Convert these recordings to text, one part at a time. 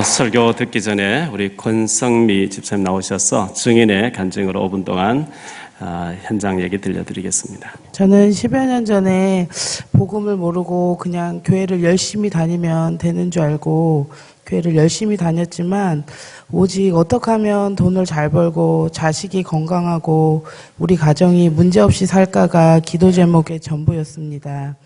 설교 듣기 전에 우리 권성미 집사님 나오셔서 증인의 간증으로 5분 동안 현장 얘기 들려드리겠습니다. 저는 10여 년 전에 복음을 모르고 그냥 교회를 열심히 다니면 되는 줄 알고 교회를 열심히 다녔지만 오직 어떻게 하면 돈을 잘 벌고 자식이 건강하고 우리 가정이 문제없이 살까가 기도 제목의 전부였습니다.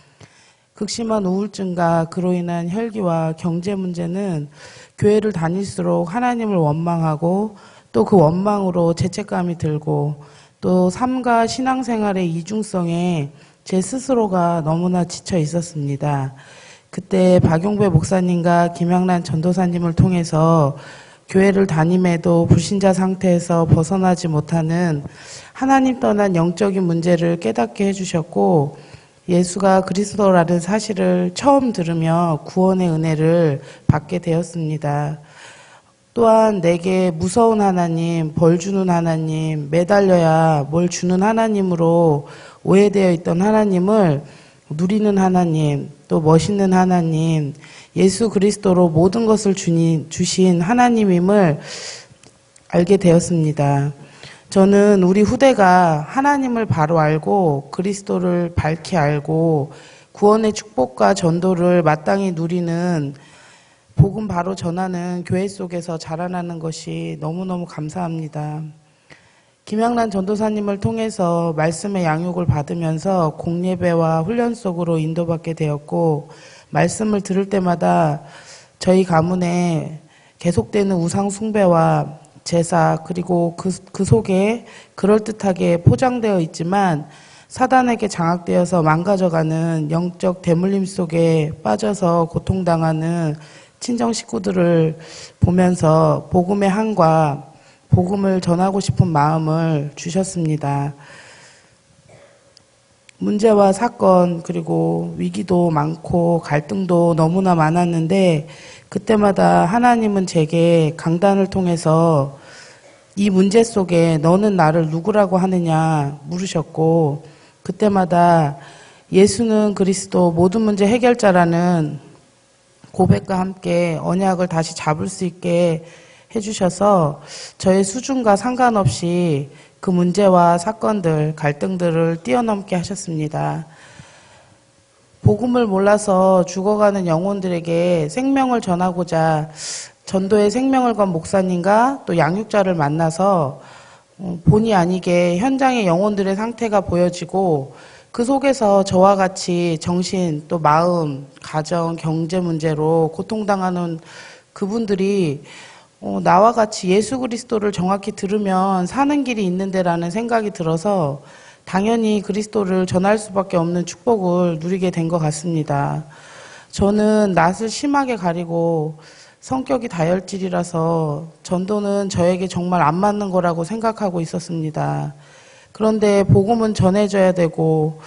극심한 우울증과 그로 인한 혈기와 경제 문제는 교회를 다닐수록 하나님을 원망하고 또 그 원망으로 죄책감이 들고 또 삶과 신앙생활의 이중성에 제 스스로가 너무나 지쳐 있었습니다. 그때 박용배 목사님과 김양란 전도사님을 통해서 교회를 다님에도 불신자 상태에서 벗어나지 못하는 하나님 떠난 영적인 문제를 깨닫게 해주셨고 예수가 그리스도라는 사실을 처음 들으며 구원의 은혜를 받게 되었습니다. 또한 내게 무서운 하나님, 벌 주는 하나님, 매달려야 뭘 주는 하나님으로 오해되어 있던 하나님을 누리는 하나님, 또 멋있는 하나님, 예수 그리스도로 모든 것을 주신 하나님임을 알게 되었습니다. 저는 우리 후대가 하나님을 바로 알고 그리스도를 밝히 알고 구원의 축복과 전도를 마땅히 누리는 복음 바로 전하는 교회 속에서 자라나는 것이 너무너무 감사합니다. 김양란 전도사님을 통해서 말씀의 양육을 받으면서 공예배와 훈련 속으로 인도받게 되었고 말씀을 들을 때마다 저희 가문에 계속되는 우상 숭배와 제사 그리고 그 속에 그럴듯하게 포장되어 있지만 사단에게 장악되어서 망가져가는 영적 대물림 속에 빠져서 고통당하는 친정 식구들을 보면서 복음의 한과 복음을 전하고 싶은 마음을 주셨습니다. 문제와 사건 그리고 위기도 많고 갈등도 너무나 많았는데 그때마다 하나님은 제게 강단을 통해서 이 문제 속에 너는 나를 누구라고 하느냐 물으셨고 그때마다 예수는 그리스도 모든 문제 해결자라는 고백과 함께 언약을 다시 잡을 수 있게 해주셔서 저의 수준과 상관없이 그 문제와 사건들, 갈등들을 뛰어넘게 하셨습니다. 복음을 몰라서 죽어가는 영혼들에게 생명을 전하고자 전도의 생명을 건 목사님과 또 양육자를 만나서 본의 아니게 현장의 영혼들의 상태가 보여지고 그 속에서 저와 같이 정신 또 마음, 가정, 경제 문제로 고통당하는 그분들이 나와 같이 예수 그리스도를 정확히 들으면 사는 길이 있는데라는 생각이 들어서 당연히 그리스도를 전할 수밖에 없는 축복을 누리게 된 것 같습니다. 저는 낯을 심하게 가리고 성격이 다혈질이라서 전도는 저에게 정말 안 맞는 거라고 생각하고 있었습니다. 그런데 복음은 전해져야 되고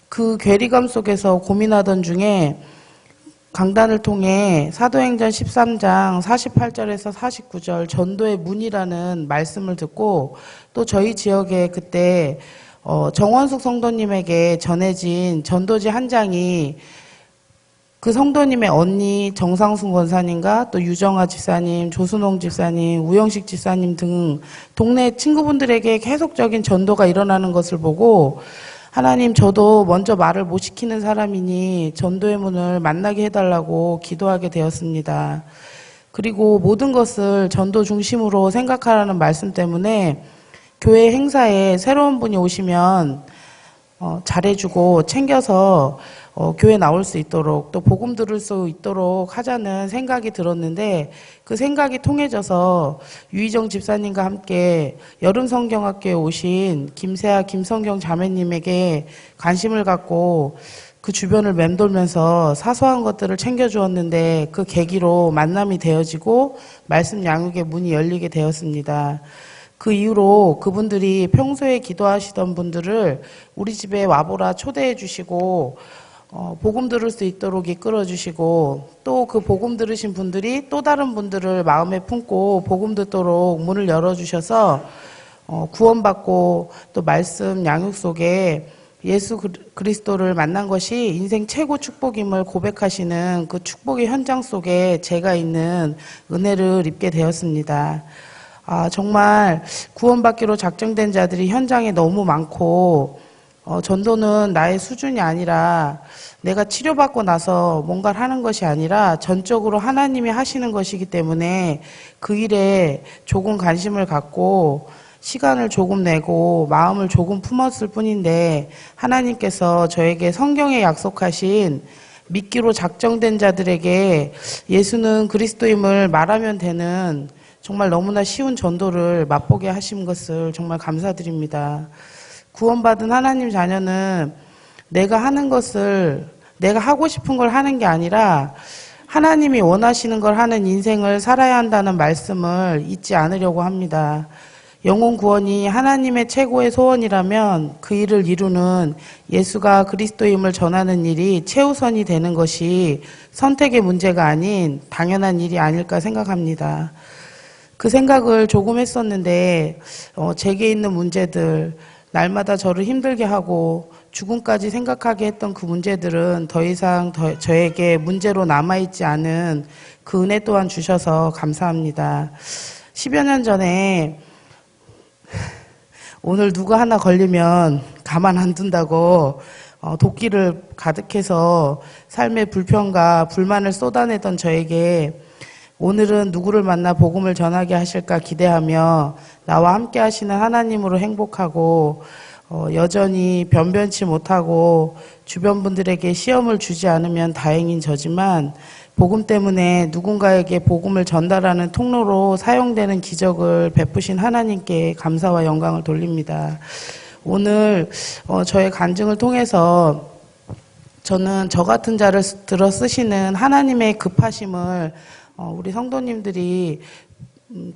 그 괴리감 속에서 고민하던 중에 강단을 통해 사도행전 13장 48절에서 49절 전도의 문이라는 말씀을 듣고 또 저희 지역에 그때 정원숙 성도님에게 전해진 전도지 한 장이 그 성도님의 언니 정상순 권사님과 또 유정아 집사님, 조순홍 집사님, 우영식 집사님 등 동네 친구분들에게 계속적인 전도가 일어나는 것을 보고 하나님 저도 먼저 말을 못 시키는 사람이니 전도의 문을 만나게 해달라고 기도하게 되었습니다. 그리고 모든 것을 전도 중심으로 생각하라는 말씀 때문에 교회 행사에 새로운 분이 오시면 잘해주고 챙겨서 교회 나올 수 있도록 또 복음 들을 수 있도록 하자는 생각이 들었는데 그 생각이 통해져서 유희정 집사님과 함께 여름성경학교에 오신 김세아 김성경 자매님에게 관심을 갖고 그 주변을 맴돌면서 사소한 것들을 챙겨주었는데 그 계기로 만남이 되어지고 말씀 양육의 문이 열리게 되었습니다. 그 이후로 그분들이 평소에 기도하시던 분들을 우리 집에 와보라 초대해 주시고 복음 들을 수 있도록 이끌어 주시고 또 그 복음 들으신 분들이 또 다른 분들을 마음에 품고 복음 듣도록 문을 열어 주셔서 구원받고 또 말씀 양육 속에 예수 그리스도를 만난 것이 인생 최고 축복임을 고백하시는 그 축복의 현장 속에 제가 있는 은혜를 입게 되었습니다. 정말 구원받기로 작정된 자들이 현장에 너무 많고, 전도는 나의 수준이 아니라 내가 치료받고 나서 뭔가를 하는 것이 아니라 전적으로 하나님이 하시는 것이기 때문에 그 일에 조금 관심을 갖고 시간을 조금 내고 마음을 조금 품었을 뿐인데, 하나님께서 저에게 성경에 약속하신 믿기로 작정된 자들에게 예수는 그리스도임을 말하면 되는 정말 너무나 쉬운 전도를 맛보게 하신 것을 정말 감사드립니다. 구원받은 하나님 자녀는 내가 하는 것을, 내가 하고 싶은 걸 하는 게 아니라 하나님이 원하시는 걸 하는 인생을 살아야 한다는 말씀을 잊지 않으려고 합니다. 영혼 구원이 하나님의 최고의 소원이라면 그 일을 이루는 예수가 그리스도임을 전하는 일이 최우선이 되는 것이 선택의 문제가 아닌 당연한 일이 아닐까 생각합니다. 그 생각을 조금 했었는데 제게 있는 문제들, 날마다 저를 힘들게 하고 죽음까지 생각하게 했던 그 문제들은 더 이상 저에게 문제로 남아있지 않은 그 은혜 또한 주셔서 감사합니다. 10여 년 전에 오늘 누가 하나 걸리면 가만 안 둔다고 도끼를 가득해서 삶의 불평과 불만을 쏟아내던 저에게 오늘은 누구를 만나 복음을 전하게 하실까 기대하며 나와 함께 하시는 하나님으로 행복하고 여전히 변변치 못하고 주변 분들에게 시험을 주지 않으면 다행인 저지만 복음 때문에 누군가에게 복음을 전달하는 통로로 사용되는 기적을 베푸신 하나님께 감사와 영광을 돌립니다. 오늘 저의 간증을 통해서 저는 저 같은 자를 들어 쓰시는 하나님의 급하심을 우리 성도님들이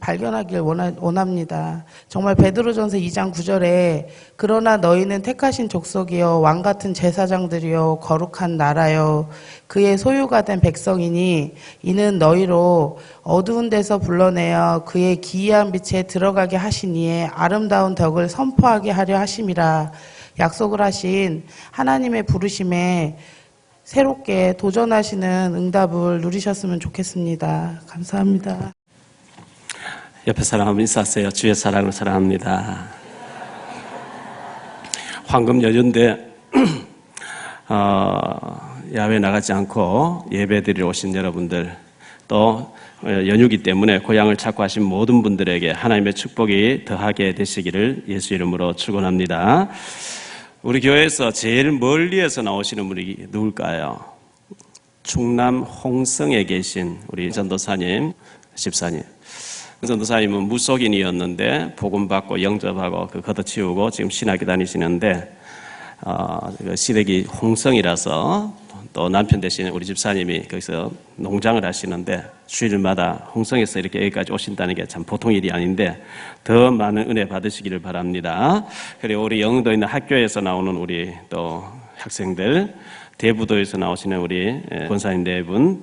발견하길 원합니다. 정말 베드로전서 2장 9절에 그러나 너희는 택하신 족속이요 왕같은 제사장들이요 거룩한 나라요 그의 소유가 된 백성이니 이는 너희로 어두운 데서 불러내어 그의 기이한 빛에 들어가게 하시니에 아름다운 덕을 선포하게 하려 하심이라. 약속을 하신 하나님의 부르심에 새롭게 도전하시는 응답을 누리셨으면 좋겠습니다. 감사합니다. 옆에 사람 한번 인사하세요. 주의 사랑을 사랑합니다. 황금 연휴인데 야외 나가지 않고 예배드리러 오신 여러분들, 또 연휴기 때문에 고향을 찾고 하신 모든 분들에게 하나님의 축복이 더하게 되시기를 예수 이름으로 축원합니다. 우리 교회에서 제일 멀리에서 나오시는 분이 누굴까요? 충남 홍성에 계신 우리 전도사님, 집사님. 전도사님은 무속인이었는데 복음 받고 영접하고 걷어치우고 지금 신학교 다니시는데 시댁이 홍성이라서 또 남편 대신 우리 집사님이 거기서 농장을 하시는데 주일마다 홍성에서 이렇게 여기까지 오신다는 게 참 보통 일이 아닌데 더 많은 은혜 받으시기를 바랍니다. 그리고 우리 영도에 있는 학교에서 나오는 우리 또 학생들, 대부도에서 나오시는 우리 권사님 네 분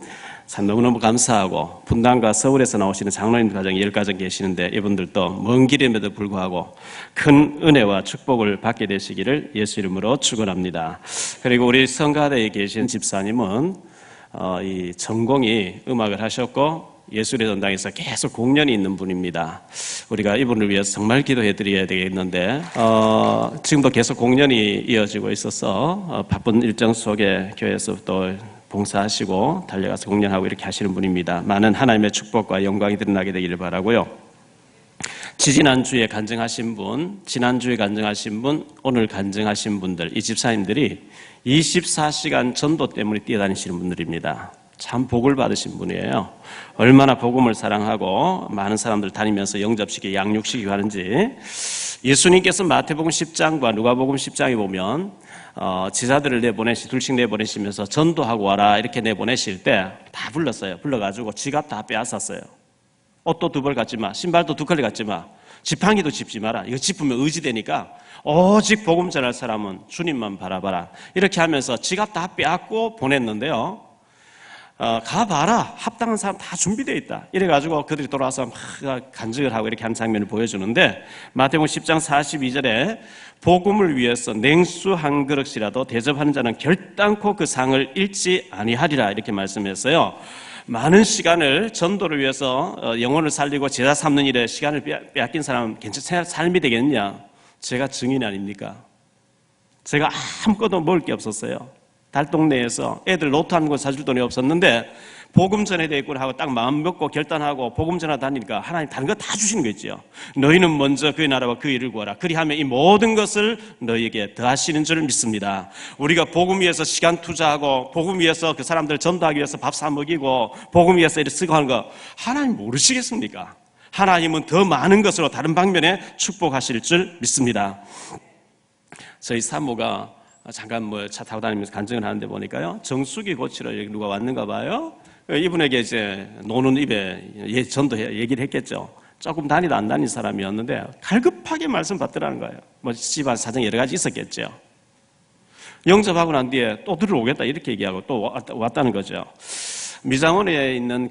참 너무너무 감사하고, 분당과 서울에서 나오시는 장로님 가정 10가정 계시는데 이분들도 먼 길임에도 불구하고 큰 은혜와 축복을 받게 되시기를 예수 이름으로 축원합니다. 그리고 우리 성가대에 계신 집사님은 이 전공이 음악을 하셨고 예술의 전당에서 계속 공연이 있는 분입니다. 우리가 이분을 위해서 정말 기도해 드려야 되겠는데 지금도 계속 공연이 이어지고 있어서 바쁜 일정 속에 교회에서 또 봉사하시고 달려가서 공연하고 이렇게 하시는 분입니다. 많은 하나님의 축복과 영광이 드러나게 되기를 바라고요. 지지난주에 간증하신 분, 지난주에 간증하신 분, 오늘 간증하신 분들, 이 집사님들이 24시간 전도 때문에 뛰어다니시는 분들입니다. 참 복을 받으신 분이에요. 얼마나 복음을 사랑하고 많은 사람들 다니면서 영접시키고 양육시키고 하는지. 예수님께서 마태복음 10장과 누가복음 10장에 보면 지사들을 둘씩 내보내시면서 전도하고 와라 이렇게 내보내실 때 다 불렀어요. 불러가지고 지갑 다 빼앗았어요. 옷도 2벌 갖지 마, 신발도 2컬레 갖지 마, 지팡이도 짚지 마라. 이거 짚으면 의지되니까 오직 복음 전할 사람은 주님만 바라봐라. 이렇게 하면서 지갑 다 빼앗고 보냈는데요. 가봐라. 합당한 사람 다 준비되어 있다. 이래가지고 그들이 돌아와서 막 간증을 하고 이렇게 한 장면을 보여주는데 마태복음 10장 42절에 복음을 위해서 냉수 한 그릇이라도 대접하는 자는 결단코 그 상을 잃지 아니하리라 이렇게 말씀했어요. 많은 시간을 전도를 위해서 영혼을 살리고 제자 삼는 일에 시간을 빼앗긴 사람은 괜찮은 삶이 되겠냐? 제가 증인 아닙니까? 제가 아무것도 먹을 게 없었어요. 달동네에서 애들 로또 한 권 사줄 돈이 없었는데 복음 전해야 되겠구나 하고 딱 마음 먹고 결단하고 복음 전하 다니니까 하나님 다른 거 다 주시는 거 있죠. 너희는 먼저 그의 나라와 그 일을 구하라. 그리하면 이 모든 것을 너희에게 더하시는 줄 믿습니다. 우리가 복음 위해서 시간 투자하고 복음 위해서 그 사람들 전도하기 위해서 밥 사 먹이고 복음 위해서 이렇게 쓰고 하는 거 하나님 모르시겠습니까? 하나님은 더 많은 것으로 다른 방면에 축복하실 줄 믿습니다. 저희 사모가 잠깐 차 타고 다니면서 간증을 하는데 보니까요, 정수기 고치러 여기 누가 왔는가 봐요. 이분에게 이제 노는 입에 전도 얘기를 했겠죠. 조금 다니다 안 다닌 사람이었는데 갈급하게 말씀 받더라는 거예요. 뭐 집안 사정 여러 가지 있었겠죠. 영접하고 난 뒤에 또 들어오겠다 이렇게 얘기하고 또 왔다는 거죠. 미장원에 있는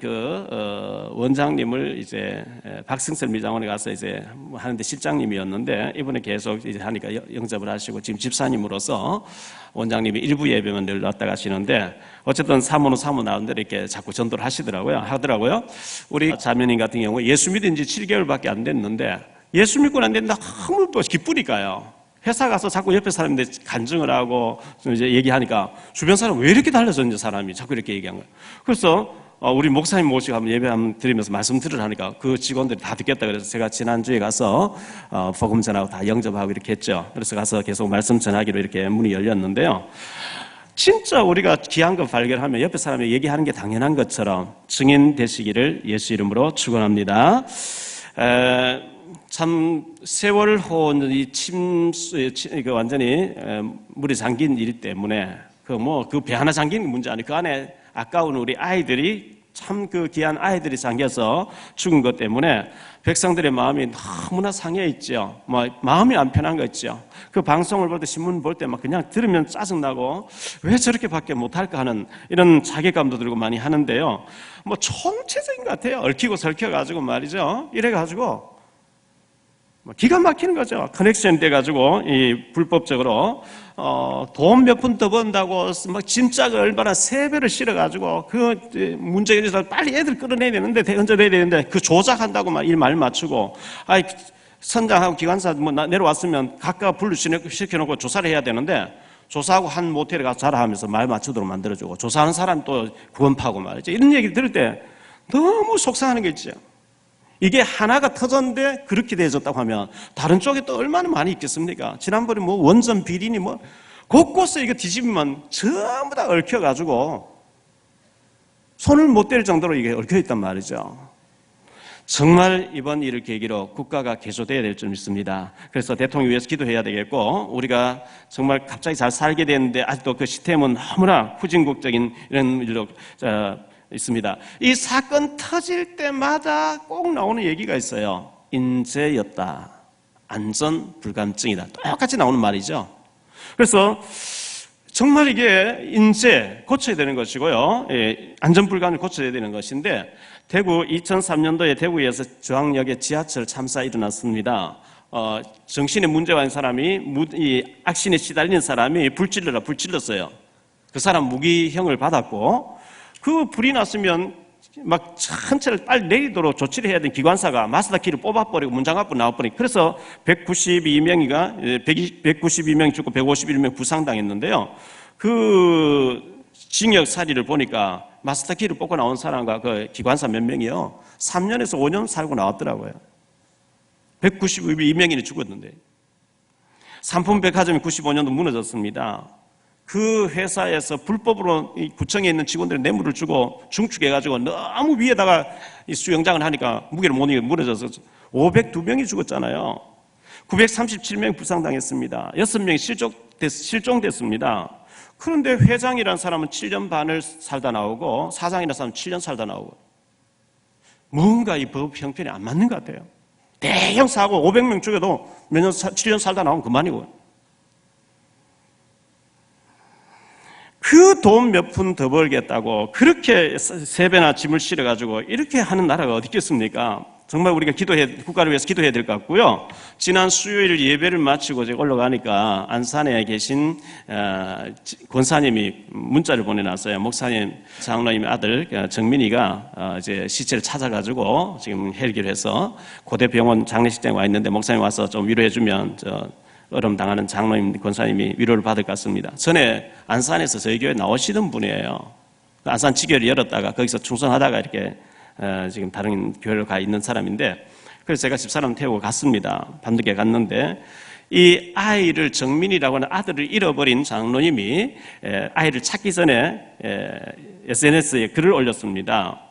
원장님을 이제 박승철 미장원에 가서 이제 하는데 실장님이었는데 이분이 계속 이제 하니까 영접을 하시고 지금 집사님으로서 원장님이 일부 예배만 늘 왔다 가시는데 어쨌든 사모는 사모 나온 대로 이렇게 자꾸 전도를 하더라고요. 우리 자매님 같은 경우 예수 믿은 지 7개월밖에 안 됐는데 예수 믿고 난 됐는데 너무 기쁘니까요. 회사 가서 자꾸 옆에 사람들 간증을 하고 이제 얘기하니까 주변 사람 왜 이렇게 달라졌는지 사람이 자꾸 이렇게 얘기한 거예요. 그래서 우리 목사님 모시고 한번 예배 한번 드리면서 말씀 들으라니까 그 직원들이 다 듣겠다 그래서 제가 지난주에 가서 복음 전하고 다 영접하고 이렇게 했죠. 그래서 가서 계속 말씀 전하기로 이렇게 문이 열렸는데요. 진짜 우리가 귀한 거 발견하면 옆에 사람이 얘기하는 게 당연한 것처럼 증인 되시기를 예수 이름으로 축원합니다. 참 세월 호흡 이 그 완전히 물에 잠긴 일 때문에 그 배 하나 잠긴 문제 아니에요. 그 안에 아까운 우리 아이들이 참 그 귀한 아이들이 잠겨서 죽은 것 때문에 백성들의 마음이 너무나 상해 있죠. 마음이 안 편한 거 있죠. 그 방송을 볼 때 신문 볼 때 막 그냥 들으면 짜증나고 왜 저렇게밖에 못할까 하는 이런 자괴감도 들고 많이 하는데요. 총체적인 것 같아요. 얽히고 설켜가지고 말이죠. 이래가지고 기가 막히는 거죠. 커넥션 돼가지고 이 불법적으로 돈 몇 푼 더 번다고 막 짐짝을 얼마나 3배를 실어가지고 그 문제에 대해서 빨리 애들 끌어내야 되는데 대응해야 되는데 그 조작한다고 막 일 말 맞추고 선장하고 기관사 내려왔으면 각각 분류시켜놓고 조사를 해야 되는데 조사하고 한 모텔에 가서 자라 하면서 말 맞추도록 만들어주고 조사하는 사람 또 구원파고 말이죠. 이런 얘기 들을 때 너무 속상하는 게 있죠. 이게 하나가 터졌는데 그렇게 되어졌다고 하면 다른 쪽에 또 얼마나 많이 있겠습니까? 지난번에 원전 비리니 곳곳에 이거 뒤집으면 전부 다 얽혀가지고 손을 못 댈 정도로 이게 얽혀있단 말이죠. 정말 이번 일을 계기로 국가가 개조돼야 될 줄 믿습니다. 그래서 대통령 위해서 기도해야 되겠고 우리가 정말 갑자기 잘 살게 되는데 아직도 그 시스템은 너무나 후진국적인 이런 일로 있습니다. 이 사건 터질 때마다 꼭 나오는 얘기가 있어요. 인재였다. 안전 불감증이다. 똑같이 나오는 말이죠. 그래서 정말 이게 인재 고쳐야 되는 것이고요. 안전 불감을 고쳐야 되는 것인데 대구 2003년도에 대구에서 저항역에 지하철 참사 일어났습니다. 정신에 문제가 있는 사람이 이 악신에 시달리는 사람이 불 질렀어요. 그 사람 무기형을 받았고 그 불이 났으면 막 전체를 빨리 내리도록 조치를 해야 되는 기관사가 마스터 키를 뽑아버리고 문장갑고 나와버리고 그래서 192명이 죽고 151명 부상당했는데요. 그 징역 사리를 보니까 마스터 키를 뽑고 나온 사람과 그 기관사 몇 명이요 3년에서 5년 살고 나왔더라고요. 192명이 죽었는데 삼풍백화점이 95년도 무너졌습니다. 그 회사에서 불법으로 구청에 있는 직원들의 뇌물을 주고 중축해가지고 너무 위에다가 수영장을 하니까 무게를 못 이겨 무너져서 502명이 죽었잖아요. 937명이 부상당했습니다. 6명이 실종됐습니다. 그런데 회장이라는 사람은 7년 반을 살다 나오고 사장이라는 사람은 7년 살다 나오고 뭔가 이 법 형편이 안 맞는 것 같아요. 대형 사고 500명 죽여도 몇 년 7년 살다 나오면 그만이고 그 돈 몇 푼 더 벌겠다고 그렇게 세 배나 짐을 실어가지고 이렇게 하는 나라가 어디 있겠습니까? 정말 우리가 국가를 위해서 기도해야 될 것 같고요. 지난 수요일 예배를 마치고 제가 올라가니까 안산에 계신 권사님이 문자를 보내놨어요. 목사님, 장로님의 아들 정민이가 이제 시체를 찾아가지고 지금 헬기를 해서 고대병원 장례식장에 와 있는데 목사님 와서 좀 위로해주면 얼음 당하는 장로님, 권사님이 위로를 받을 것 같습니다. 전에 안산에서 저희 교회 나오시던 분이에요. 안산 지교를 열었다가 거기서 충성하다가 이렇게 지금 다른 교회로 가 있는 사람인데, 그래서 제가 집사람 태우고 갔습니다. 밤늦게 갔는데 이 아이를, 정민이라고 하는 아들을 잃어버린 장로님이 아이를 찾기 전에 SNS에 글을 올렸습니다.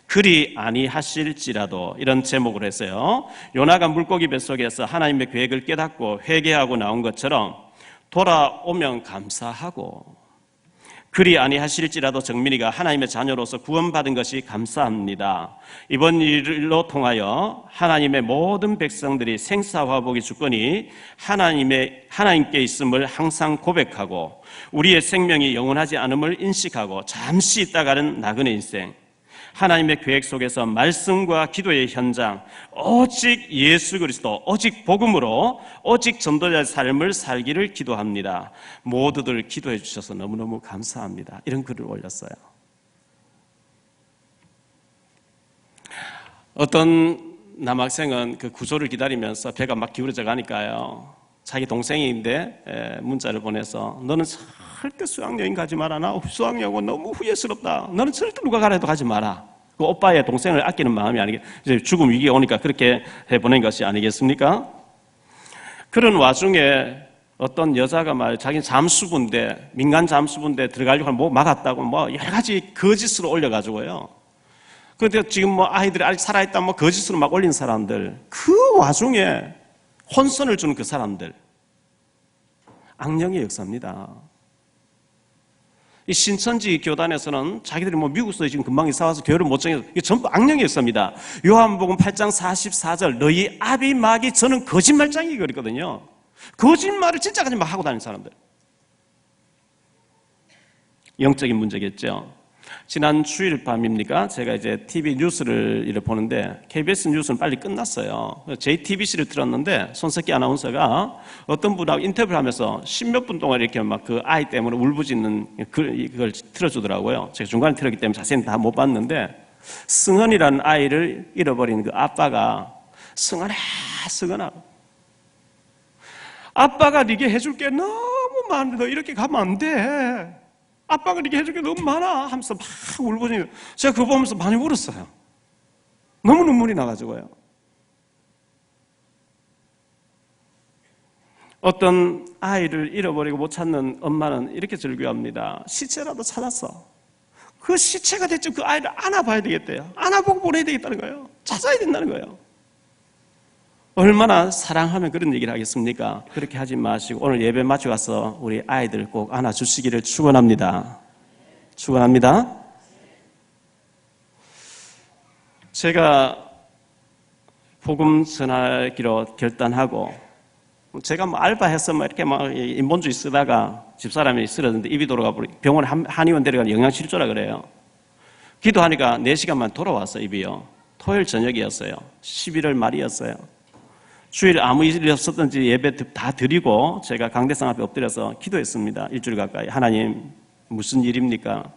그리 아니하실지라도, 이런 제목을 했어요. 요나가 물고기 뱃속에서 하나님의 계획을 깨닫고 회개하고 나온 것처럼 돌아오면 감사하고, 그리 아니하실지라도 정민이가 하나님의 자녀로서 구원받은 것이 감사합니다. 이번 일로 통하여 하나님의 모든 백성들이 생사화복의 주권이 하나님께 있음을 항상 고백하고, 우리의 생명이 영원하지 않음을 인식하고 잠시 있다가는 나그네 인생, 하나님의 계획 속에서 말씀과 기도의 현장, 오직 예수 그리스도, 오직 복음으로, 오직 전도자의 삶을 살기를 기도합니다. 모두들 기도해 주셔서 너무너무 감사합니다. 이런 글을 올렸어요. 어떤 남학생은 그 구조를 기다리면서 배가 막 기울어져 가니까요, 자기 동생인데 문자를 보내서 너는 절대 수학여행 가지 마라. 나 수학여행은 너무 후회스럽다. 너는 절대 누가 가라 해도 가지 마라. 그 오빠의 동생을 아끼는 마음이 이제 죽음 위기가 오니까 그렇게 해보낸 것이 아니겠습니까? 그런 와중에 어떤 여자가 자기는 잠수부인데, 민간 잠수부인데 들어가려고 하면 막았다고 여러 가지 거짓으로 올려가지고요. 그런데 지금 아이들이 아직 살아있다 거짓으로 막 올린 사람들, 그 와중에 혼선을 주는 그 사람들, 악령의 역사입니다. 이 신천지 교단에서는 자기들이 미국에서 지금 금방 이사 와서 교회를 못 정해서 이게 전부 악령의 역사입니다. 요한복음 8장 44절, 너희 아비 마귀 저는 거짓말장이 그랬거든요. 거짓말을 진짜까지 막 하고 다니는 사람들. 영적인 문제겠죠. 지난 주일 밤입니까? 제가 이제 TV 뉴스를 이렇게 보는데 KBS 뉴스는 빨리 끝났어요. JTBC를 틀었는데 손석희 아나운서가 어떤 분하고 인터뷰를 하면서 10몇 분 동안 이렇게 막 그 아이 때문에 울부짖는 그걸 틀어주더라고요. 제가 중간에 틀었기 때문에 자세히 다 못 봤는데, 승헌이라는 아이를 잃어버린 그 아빠가 승헌아 아빠가 네게 해줄 게 너무 많은데 너 이렇게 가면 안 돼. 아빠가 이렇게 해줄 게 너무 많아 하면서 막 울부짖는, 제가 그거 보면서 많이 울었어요. 너무 눈물이 나가지고요. 어떤 아이를 잃어버리고 못 찾는 엄마는 이렇게 절규합니다. 시체라도 찾았어. 그 시체가 됐죠. 그 아이를 안아봐야 되겠대요. 안아보고 보내야 되겠다는 거예요. 찾아야 된다는 거예요. 얼마나 사랑하면 그런 얘기를 하겠습니까? 그렇게 하지 마시고 오늘 예배 마치고 가서 우리 아이들 꼭 안아주시기를 축원합니다. 축원합니다. 제가 복음 전하기로 결단하고, 제가 알바해서 이렇게 인본주의 쓰다가 집사람이 쓰러졌는데 입이 돌아가버리고 병원에 한의원 데려가서 영양실조라 그래요. 기도하니까 4시간만 돌아왔어, 입이요. 토요일 저녁이었어요. 11월 말이었어요. 주일 아무 일이 없었던지 예배 다 드리고 제가 강대상 앞에 엎드려서 기도했습니다. 일주일 가까이. 하나님, 무슨 일입니까?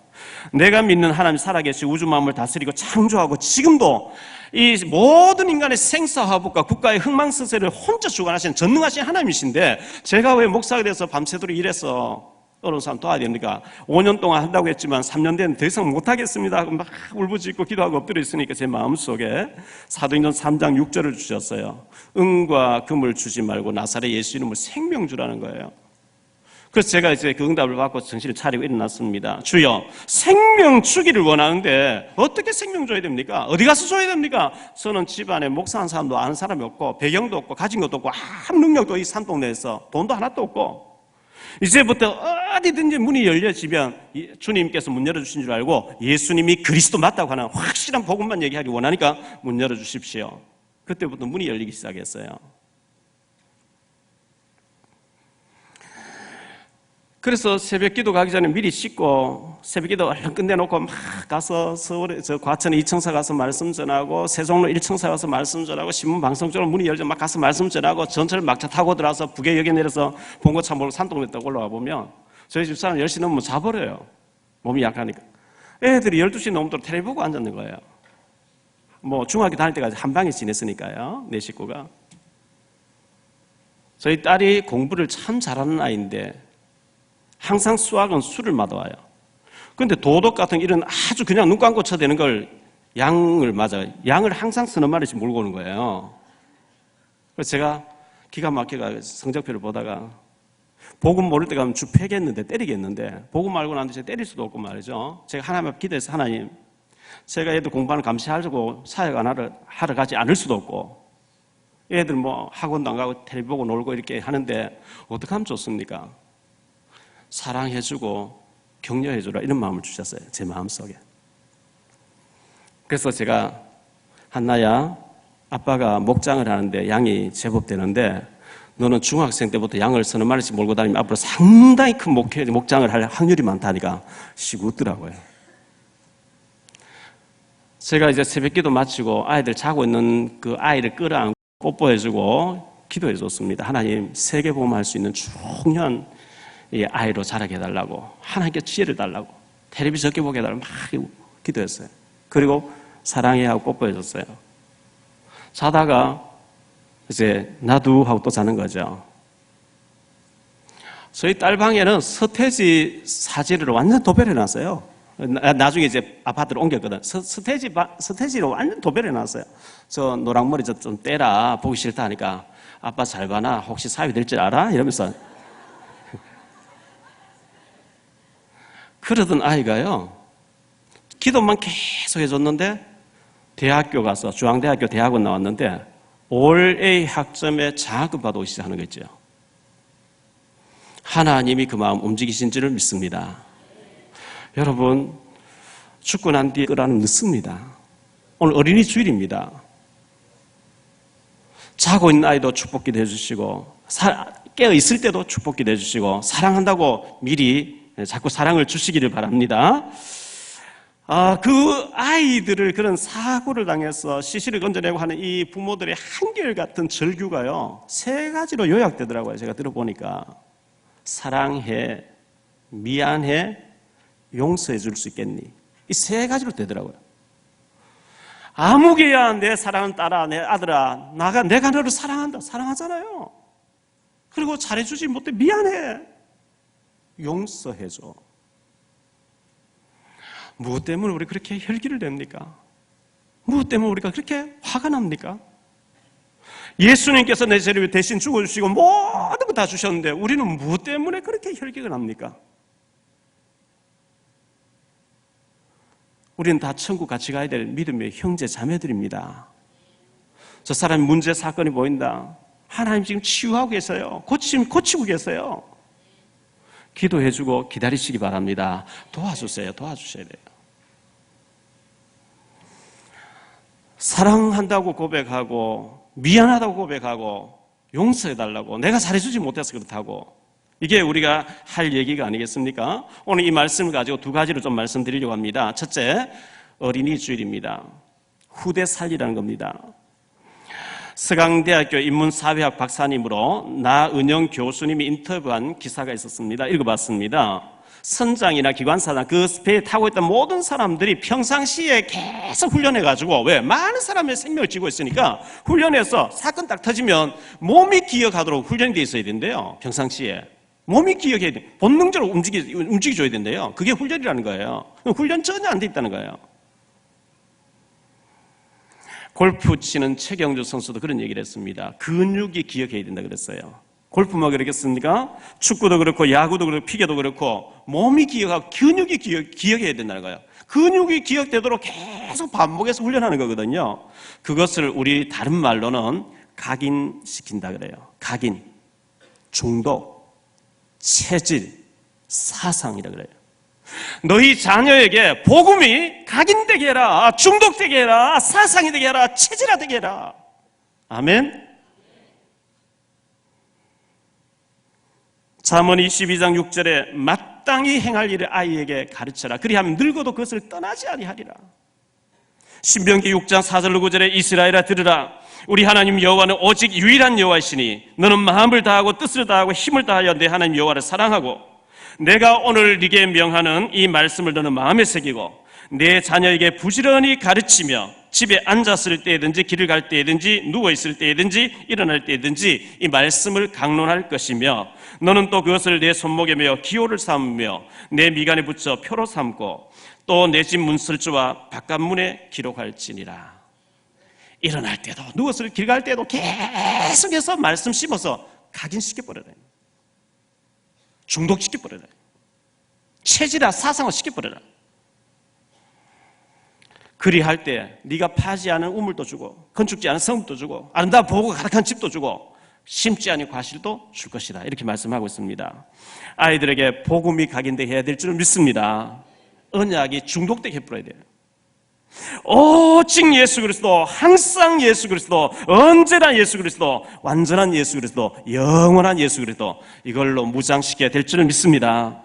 내가 믿는 하나님 살아계시고 우주 만물을 다스리고 창조하고 지금도 이 모든 인간의 생사화복과 국가의 흥망성쇠를 혼자 주관하시는 전능하신 하나님이신데, 제가 왜 목사가 돼서 밤새도록 일해서 어려운 사람 도와야 됩니까? 5년 동안 한다고 했지만 3년 되면 더 이상 못하겠습니다 하고 막 울부짖고 기도하고 엎드려 있으니까 제 마음속에 사도행전 3장 6절을 주셨어요. 은과 금을 주지 말고 나사렛 예수 이름으로 생명 주라는 거예요. 그래서 제가 이제 그 응답을 받고 정신을 차리고 일어났습니다. 주여, 생명 주기를 원하는데 어떻게 생명 줘야 됩니까? 어디 가서 줘야 됩니까? 저는 집안에 목사한 사람도 아는 사람이 없고 배경도 없고 가진 것도 없고 아무 능력도 이 산동네에서 돈도 하나도 없고, 이제부터 어디든지 문이 열려지면 주님께서 문 열어주신 줄 알고 예수님이 그리스도 맞다고 하는 확실한 복음만 얘기하기 원하니까 문 열어주십시오. 그때부터 문이 열리기 시작했어요. 그래서 새벽 기도 가기 전에 미리 씻고 새벽 기도 얼른 끝내놓고 막 가서 서울에 과천 2청사 가서 말씀 전하고 세종로 1청사 가서 말씀 전하고 신문 방송 쪽으로 문이 열죠. 막 가서 말씀 전하고 전철 막차 타고 들어와서 북해역에 내려서 봉고차 몰고 산동네 딱 올라와 보면 저희 집사람 10시 넘으면 자버려요. 몸이 약하니까. 애들이 12시 넘도록 텔레비 보고 앉았는 거예요. 뭐 중학교 다닐 때까지 한 방에 지냈으니까요. 내 식구가. 저희 딸이 공부를 참 잘하는 아이인데 항상 수학은 수를 맞아와요. 그런데 도덕 같은 이런 아주 그냥 눈 감고 쳐대는 걸 양을 맞아요. 양을 항상 서너 마리씩 몰고 오는 거예요. 그래서 제가 기가 막혀가 성적표를 보다가 복음 모를 때 가면 주 패겠는데 때리겠는데 복음 말고 나한테 제가 때릴 수도 없고 말이죠. 제가 하나님 앞에 기도해서 하나님 제가 애들 공부하는 감시하려고 사역 하러 가지 않을 수도 없고 애들 뭐 학원도 안 가고 텔레비 보고 놀고 이렇게 하는데 어떻게 하면 좋습니까? 사랑해주고 격려해주라 이런 마음을 주셨어요. 제 마음속에. 그래서 제가 한나야 아빠가 목장을 하는데 양이 제법 되는데 너는 중학생 때부터 양을 서너 마리씩 몰고 다니면 앞으로 상당히 큰 목장을 할 확률이 많다니까 시고 웃더라고요. 제가 이제 새벽기도 마치고 아이들 자고 있는 그 아이를 끌어안고 뽀뽀해주고 기도해줬습니다. 하나님 세계복음할 수 있는 중요한 이 아이로 자라게 해달라고 하나님께 지혜를 달라고 텔레비 적게 보게 해달라고 막 기도했어요. 그리고 사랑해 하고 뽀뽀해줬어요. 자다가 이제 나도 하고 또 자는 거죠. 저희 딸 방에는 서태지 사진을 완전 도배해놨어요. 나중에 이제 아파트로 옮겼거든. 서태지로 완전 도배해놨어요. 저 노랑머리 좀 떼라 보기 싫다 하니까 아빠 잘 봐나 혹시 사위 될 줄 알아? 이러면서 그러던 아이가요, 기도만 계속 해줬는데 대학교 가서 중앙대학교 대학원 나왔는데 올 A 학점에 장학금 받아오기 시작하는 거 있죠. 하나님이 그 마음 움직이신 줄을 믿습니다. 여러분 죽고 난 뒤에 끄라는 늦습니다. 오늘 어린이 주일입니다. 자고 있는 아이도 축복기도 해주시고 깨어있을 때도 축복기도 해주시고 사랑한다고 미리 자꾸 사랑을 주시기를 바랍니다. 그 아이들을 그런 사고를 당해서 시신을 건져내고 하는 이 부모들의 한결같은 절규가요 3가지로 요약되더라고요. 제가 들어보니까 사랑해, 미안해, 용서해 줄 수 있겠니? 이 3가지로 되더라고요. 아무개야 내 사랑하는 딸아, 내 아들아, 내가 너를 사랑한다. 사랑하잖아요. 그리고 잘해주지 못해 미안해. 용서해줘. 무엇 때문에 우리 그렇게 혈기를 냅니까? 무엇 때문에 우리가 그렇게 화가 납니까? 예수님께서 내 죄를 대신 죽어주시고 모든 거 다 주셨는데 우리는 무엇 때문에 그렇게 혈기가 납니까? 우리는 다 천국 같이 가야 될 믿음의 형제 자매들입니다. 저 사람이 문제 사건이 보인다. 하나님 지금 치유하고 계세요. 고치고 계세요. 기도해주고 기다리시기 바랍니다. 도와주셔야 돼요. 사랑한다고 고백하고 미안하다고 고백하고 용서해달라고 내가 잘해주지 못해서 그렇다고 이게 우리가 할 얘기가 아니겠습니까? 오늘 이 말씀을 가지고 2가지로 좀 말씀드리려고 합니다. 첫째, 어린이 주일입니다. 후대 살리라는 겁니다. 서강대학교 인문사회학 박사님으로 나은영 교수님이 인터뷰한 기사가 있었습니다. 읽어봤습니다. 선장이나 기관사나 그 배에 타고 있던 모든 사람들이 평상시에 계속 훈련해가지고 왜? 많은 사람의 생명을 쥐고 있으니까 훈련해서 사건 딱 터지면 몸이 기억하도록 훈련이 돼 있어야 된대요. 평상시에. 몸이 기억해야 돼. 본능적으로 움직여줘야 된대요. 그게 훈련이라는 거예요. 훈련 전혀 안 돼 있다는 거예요. 골프 치는 최경주 선수도 그런 얘기를 했습니다. 근육이 기억해야 된다 그랬어요. 골프만 그러겠습니까? 축구도 그렇고 야구도 그렇고 피겨도 그렇고 몸이 기억하고 근육이 기억해야 된다는 거예요. 근육이 기억되도록 계속 반복해서 훈련하는 거거든요. 그것을 우리 다른 말로는 각인시킨다 그래요. 각인, 중독, 체질, 사상이라 그래요. 너희 자녀에게 복음이 각인되게 해라, 중독되게 해라, 사상이 되게 해라, 체질화되게 해라. 아멘. 잠언 22장 6절에 마땅히 행할 일을 아이에게 가르쳐라. 그리하면 늙어도 그것을 떠나지 아니하리라. 신명기 6장 4절로 9절에 이스라엘아 들으라. 우리 하나님 여호와는 오직 유일한 여호와이시니 너는 마음을 다하고 뜻을 다하고 힘을 다하여 내 하나님 여호와를 사랑하고 내가 오늘 네게 명하는 이 말씀을 너는 마음에 새기고 내 자녀에게 부지런히 가르치며 집에 앉았을 때든지 길을 갈 때든지 누워있을 때든지 일어날 때든지 이 말씀을 강론할 것이며 너는 또 그것을 내 손목에 메어 기호를 삼으며 내 미간에 붙여 표로 삼고 또 내 집 문설주와 바깥문에 기록할지니라. 일어날 때도 누워서 길 갈 때도 계속해서 말씀 씹어서 각인시켜버려라. 중독시켜버려라. 체질화 사상화 시켜버려라. 그리할 때 네가 파지 않은 우물도 주고 건축지 않은 성읍도 주고 아름다운 보고 가득한 집도 주고 심지 않은 과실도 줄 것이다. 이렇게 말씀하고 있습니다. 아이들에게 복음이 각인되어야 될 줄 믿습니다. 언약이 중독되게 해버려야 돼요. 오직 예수 그리스도, 항상 예수 그리스도, 언제나 예수 그리스도, 완전한 예수 그리스도, 영원한 예수 그리스도, 이걸로 무장시켜야 될 줄 믿습니다.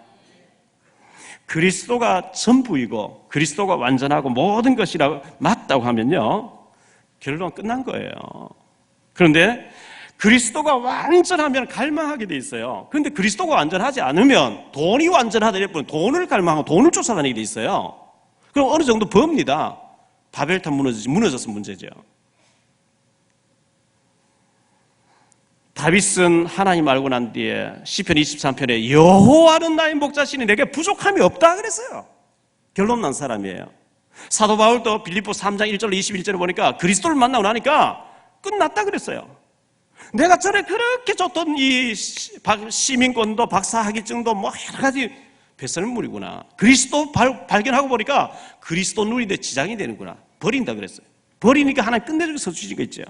그리스도가 전부이고 그리스도가 완전하고 모든 것이라고 맞다고 하면요, 결론은 끝난 거예요. 그런데 그리스도가 완전하면 갈망하게 돼 있어요. 그런데 그리스도가 완전하지 않으면 돈이 완전하다 이럴 돈을 갈망하고 돈을 쫓아다니게 돼 있어요. 그럼 어느 정도 법니다. 바벨탑 무너져서 문제죠. 다윗은 하나님 알고 난 뒤에 시편 23편에 여호와는 나의 목자시니 내게 부족함이 없다 그랬어요. 결론 난 사람이에요. 사도 바울도 빌립보 3장 1절로 21절에 보니까 그리스도를 만나고 나니까 끝났다 그랬어요. 내가 전에 그렇게 줬던 이 시민권도 박사학위증도 뭐 여러 가지 배설물이구나. 그리스도 발견하고 보니까 그리스도 누리는데 지장이 되는구나. 버린다 그랬어요. 버리니까 하나님 끝내줘서 주시는 있죠.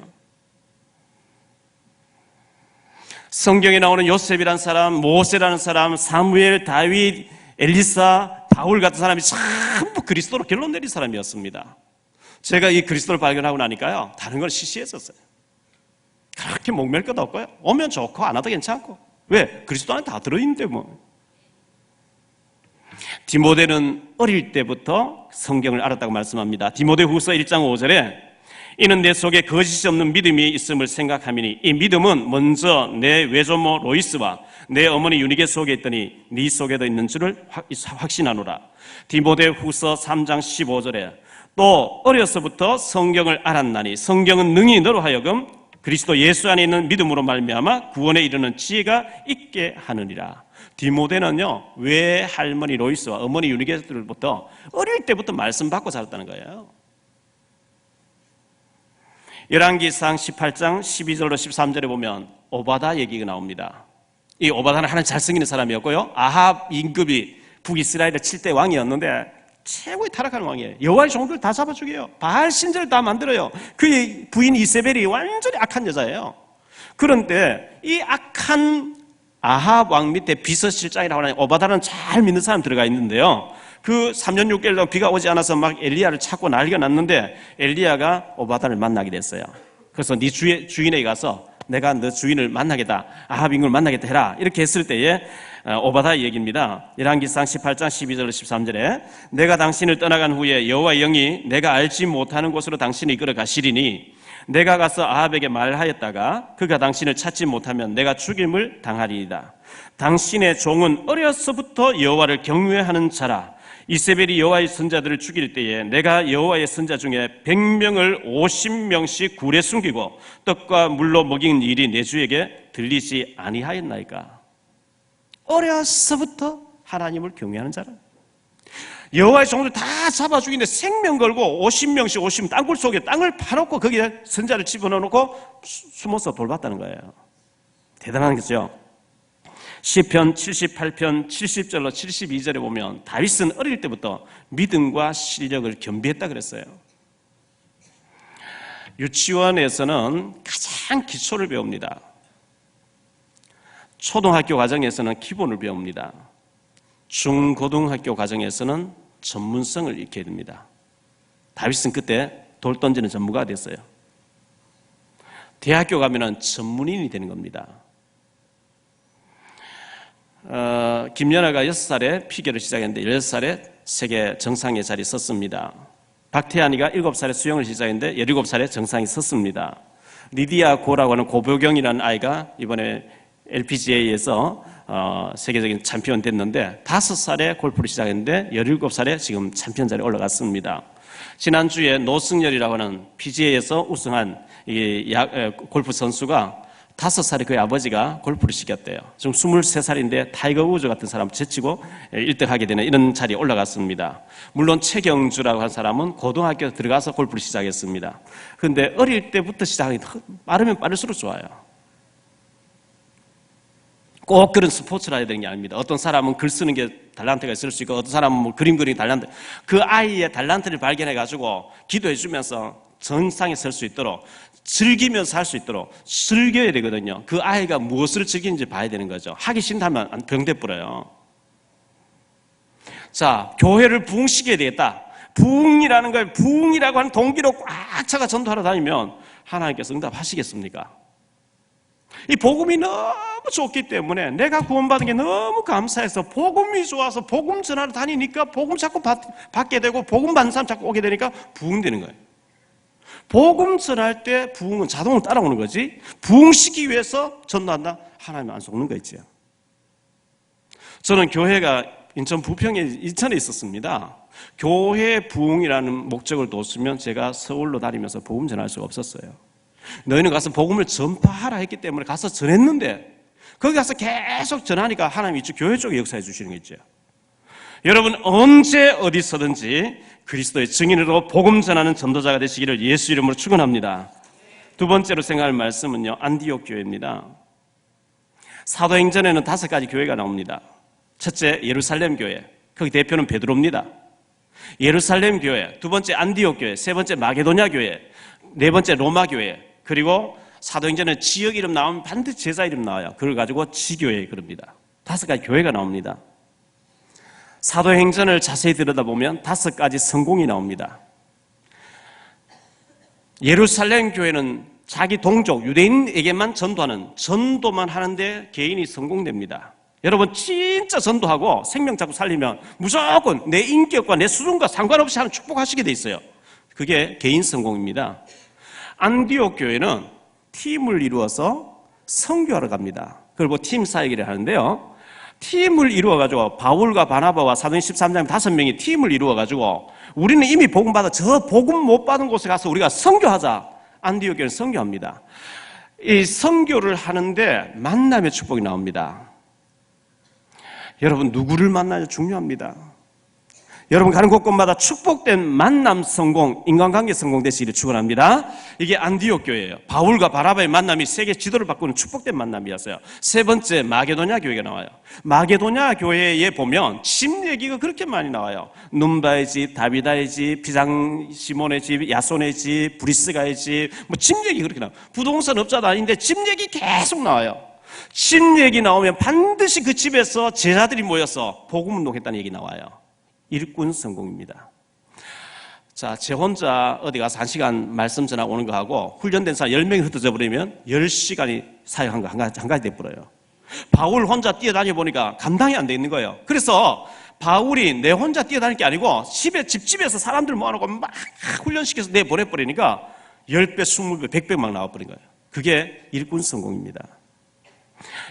성경에 나오는 요셉이라는 사람, 모세라는 사람, 사무엘, 다윗, 엘리사, 바울 같은 사람이 전부 그리스도로 결론 내린 사람이었습니다. 제가 이 그리스도를 발견하고 나니까요, 다른 걸 시시했었어요. 그렇게 목맬 것도 없고요. 오면 좋고 안 와도 괜찮고. 왜? 그리스도 안에 다 들어있는데 뭐. 디모데는 어릴 때부터 성경을 알았다고 말씀합니다. 디모데후서 1장 5절에 이는 내 속에 거짓이 없는 믿음이 있음을 생각하미니 이 믿음은 먼저 내 외조모 로이스와 내 어머니 유니게 속에 있더니 네 속에도 있는 줄을 확신하노라. 디모데후서 3장 15절에 또 어려서부터 성경을 알았나니 성경은 능히 너로 하여금 그리스도 예수 안에 있는 믿음으로 말미암아 구원에 이르는 지혜가 있게 하느니라. 디모데는요, 외할머니 로이스와 어머니 유니게들부터 어릴 때부터 말씀 받고 자랐다는 거예요. 열왕기상 18장 12절로 13절에 보면 오바다 얘기가 나옵니다. 이 오바다는 하나님 잘생기는 사람이었고요, 아합 임금이 북이스라엘의 7대 왕이었는데 최고의 타락한 왕이에요. 여호와의 종들 다 잡아 죽여요. 바알 신전을 다 만들어요. 그의 부인 이세벨이 완전히 악한 여자예요. 그런데 이 악한 아합 왕 밑에 비서실장이라고 하는 오바다는 잘 믿는 사람 들어가 있는데요, 그 3년 6개월 동안 비가 오지 않아서 막 엘리야를 찾고 난리가 났는데 엘리야가 오바다를 만나게 됐어요. 그래서 네 주인에게 가서 내가 너 주인을 만나겠다, 아합 임금을 만나겠다 해라, 이렇게 했을 때에 오바다의 얘기입니다. 열왕기상 18장 12절 13절에 내가 당신을 떠나간 후에 여호와의 영이 내가 알지 못하는 곳으로 당신을 이끌어 가시리니 내가 가서 아합에게 말하였다가 그가 당신을 찾지 못하면 내가 죽임을 당하리이다. 당신의 종은 어려서부터 여호와를 경외하는 자라. 이세벨이 여호와의 선자들을 죽일 때에 내가 여호와의 선자 중에 100명을 50명씩 굴에 숨기고 떡과 물로 먹인 일이 내 주에게 들리지 아니하였나이까. 어려서부터 하나님을 경외하는 자라. 여호와의 종들 다 잡아 죽이는데 생명 걸고 50명씩 50명 땅굴 속에 땅을 파놓고 거기에 선자를 집어넣어놓고 숨어서 돌봤다는 거예요. 대단한 거죠. 시편 78편 70절로 72절에 보면 다윗은 어릴 때부터 믿음과 실력을 겸비했다 그랬어요. 유치원에서는 가장 기초를 배웁니다. 초등학교 과정에서는 기본을 배웁니다. 중고등학교 과정에서는 전문성을 익혀야 됩니다. 다윗은 그때 돌 던지는 전문가가 됐어요. 대학교 가면은 전문인이 되는 겁니다. 김연아가 6살에 피겨를 시작했는데 16살에 세계 정상의 자리에 섰습니다. 박태환이가 7살에 수영을 시작했는데 17살에 정상에 섰습니다. 리디아 고라고 하는 고보경이라는 아이가 이번에 LPGA에서 세계적인 챔피언 됐는데 5살에 골프를 시작했는데 17살에 지금 챔피언 자리에 올라갔습니다. 지난주에 노승열이라고 하는 PGA에서 우승한 골프 선수가 5살에 그의 아버지가 골프를 시켰대요. 지금 23살인데 타이거 우즈 같은 사람 제치고 1등하게 되는 이런 자리에 올라갔습니다. 물론 최경주라고 한 사람은 고등학교 들어가서 골프를 시작했습니다. 그런데 어릴 때부터 시작하기 빠르면 빠를수록 좋아요. 꼭 그런 스포츠라 해야 되는 게 아닙니다. 어떤 사람은 글 쓰는 게 달란트가 있을 수 있고 어떤 사람은 뭐 그림 그리는 달란트. 그 아이의 달란트를 발견해가지고 기도해 주면서 정상에 설 수 있도록 즐기면서 할 수 있도록 즐겨야 되거든요. 그 아이가 무엇을 즐기는지 봐야 되는 거죠. 하기 싫다면 병돼 버려요. 자, 교회를 부흥시켜야 되겠다. 부흥이라는 걸 부흥이라고 하는 동기로 꽉 차가 전도하러 다니면 하나님께서 응답하시겠습니까? 이 복음이 너무 좋기 때문에 내가 구원받은 게 너무 감사해서 복음이 좋아서 복음 전하러 다니니까 복음 자꾸 받게 되고 복음 받는 사람 자꾸 오게 되니까 부흥되는 거예요. 복음 전할 때 부흥은 자동으로 따라오는 거지. 부흥시키기 위해서 전도한다? 하나님 안 속는 거 있죠. 저는 교회가 인천 부평에 이천에 있었습니다. 교회 부흥이라는 목적을 뒀으면 제가 서울로 다니면서 복음 전할 수가 없었어요. 너희는 가서 복음을 전파하라 했기 때문에 가서 전했는데 거기 가서 계속 전하니까 하나님이 교회 쪽에 역사해 주시는 거 있죠. 여러분 언제 어디서든지 그리스도의 증인으로 복음 전하는 전도자가 되시기를 예수 이름으로 축원합니다. 두 번째로 생각할 말씀은요, 안디옥 교회입니다. 사도행전에는 5가지 교회가 나옵니다. 첫째 예루살렘 교회, 거기 대표는 베드로입니다. 예루살렘 교회, 두 번째 안디옥 교회, 세 번째 마게도냐 교회, 네 번째 로마 교회, 그리고 사도행전에 지역 이름 나오면 반드시 제자 이름 나와요. 그걸 가지고 지교회 그럽니다. 5가지 교회가 나옵니다. 사도행전을 자세히 들여다보면 5가지 성공이 나옵니다. 예루살렘 교회는 자기 동족 유대인에게만 전도하는 전도만 하는데 개인이 성공됩니다. 여러분 진짜 전도하고 생명 잡고 살리면 무조건 내 인격과 내 수준과 상관없이 하는 축복하시게 돼 있어요. 그게 개인 성공입니다. 안디옥 교회는 팀을 이루어서 선교하러 갑니다. 그걸 뭐 팀 사역이라 하는데요. 팀을 이루어가지고 바울과 바나바와 사도행전 13장 5명이 팀을 이루어가지고 우리는 이미 복음 받아 저 복음 못 받은 곳에 가서 우리가 선교하자. 안디옥 교회는 선교합니다. 이 선교를 하는데 만남의 축복이 나옵니다. 여러분 누구를 만나야 중요합니다. 여러분 가는 곳곳마다 축복된 만남 성공, 인간관계 성공 되시기를 축원합니다. 이게 안디옥 교회예요. 바울과 바나바의 만남이 세계 지도를 바꾸는 축복된 만남이었어요. 세 번째 마게도냐 교회가 나와요. 마게도냐 교회에 보면 집 얘기가 그렇게 많이 나와요. 눈바의 집, 다비다의 집, 비상 시몬의 집, 야손의 집, 브리스가의 집, 뭐 집 얘기 그렇게 나와요. 부동산 업자도 아닌데 집 얘기 계속 나와요. 집 얘기 나오면 반드시 그 집에서 제자들이 모여서 복음 운동했다는 얘기 나와요. 일꾼 성공입니다. 자, 제 혼자 어디 가서 1시간 말씀 전하고 오는 거 하고 훈련된 사람 10명이 흩어져 버리면 10시간이 사역한 거 한 가지 돼버려요. 바울 혼자 뛰어다녀 보니까 감당이 안 되는 거예요. 그래서 바울이 내 혼자 뛰어다닐 게 아니고 집집에서 사람들 모아놓고 막 훈련시켜서 내보내버리니까 10배, 20배, 100배 막 나와버린 거예요. 그게 일꾼 성공입니다.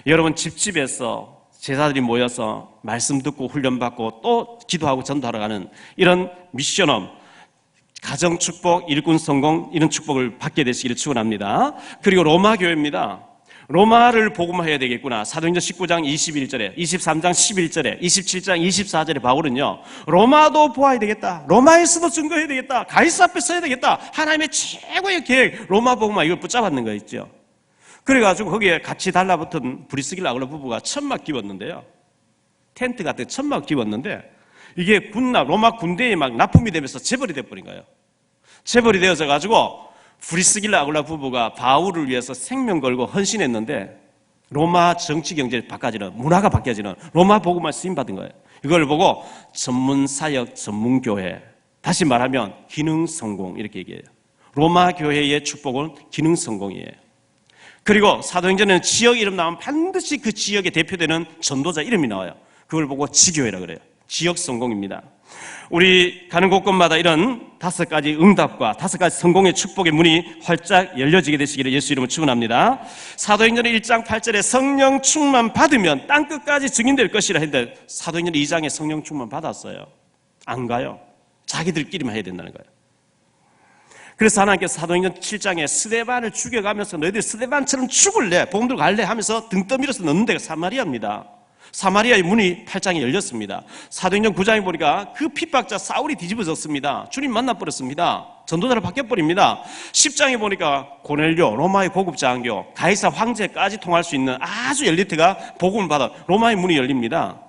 여러분 집집에서 제자들이 모여서 말씀 듣고 훈련받고 또 기도하고 전도하러 가는 이런 미션업, 가정축복, 일꾼 성공 이런 축복을 받게 되시기를 축원합니다. 그리고 로마 교회입니다. 로마를 복음화해야 되겠구나. 사도행전 19장 21절에 23장 11절에 27장 24절에 바울은요 로마도 보아야 되겠다. 로마에서도 증거해야 되겠다. 가이사 앞에 서야 되겠다. 하나님의 최고의 계획 로마 복음화 이걸 붙잡았는 거 있죠. 그래가지고 거기에 같이 달라붙은 브리스길라 아굴라 부부가 천막 끼웠는데요. 텐트 같은 천막 끼웠는데 이게 로마 군대에 막 납품이 되면서 재벌이 돼버린 거예요. 재벌이 되어져 가지고 브리스길라 아굴라 부부가 바울을 위해서 생명 걸고 헌신했는데 로마 정치 경제 바꿔지는 문화가 바뀌어지는 로마 복음만 쓰임 받은 거예요. 이걸 보고 전문 사역 전문 교회, 다시 말하면 기능 성공 이렇게 얘기해요. 로마 교회의 축복은 기능 성공이에요. 그리고 사도행전에는 지역 이름 나오면 반드시 그 지역에 대표되는 전도자 이름이 나와요. 그걸 보고 지교회라 그래요. 지역 성공입니다. 우리 가는 곳곳마다 이런 5가지 응답과 5가지 성공의 축복의 문이 활짝 열려지게 되시기를 예수 이름으로 축원합니다. 사도행전 1장 8절에 성령 충만 받으면 땅끝까지 증인될 것이라 했는데 사도행전 2장에 성령 충만 받았어요. 안 가요. 자기들끼리만 해야 된다는 거예요. 그래서 하나님께서 사도행전 7장에 스데반을 죽여가면서 너희들 스데반처럼 죽을래, 복음 들고 갈래 하면서 등 떠밀어서 넣는 데가 사마리아입니다. 사마리아의 문이 8장에 열렸습니다. 사도행전 9장에 보니까 그 핍박자 사울이 뒤집어졌습니다. 주님 만나버렸습니다. 전도자로 바뀌어버립니다. 10장에 보니까 고넬료, 로마의 고급 장교, 가이사 황제까지 통할 수 있는 아주 엘리트가 복음을 받아 로마의 문이 열립니다.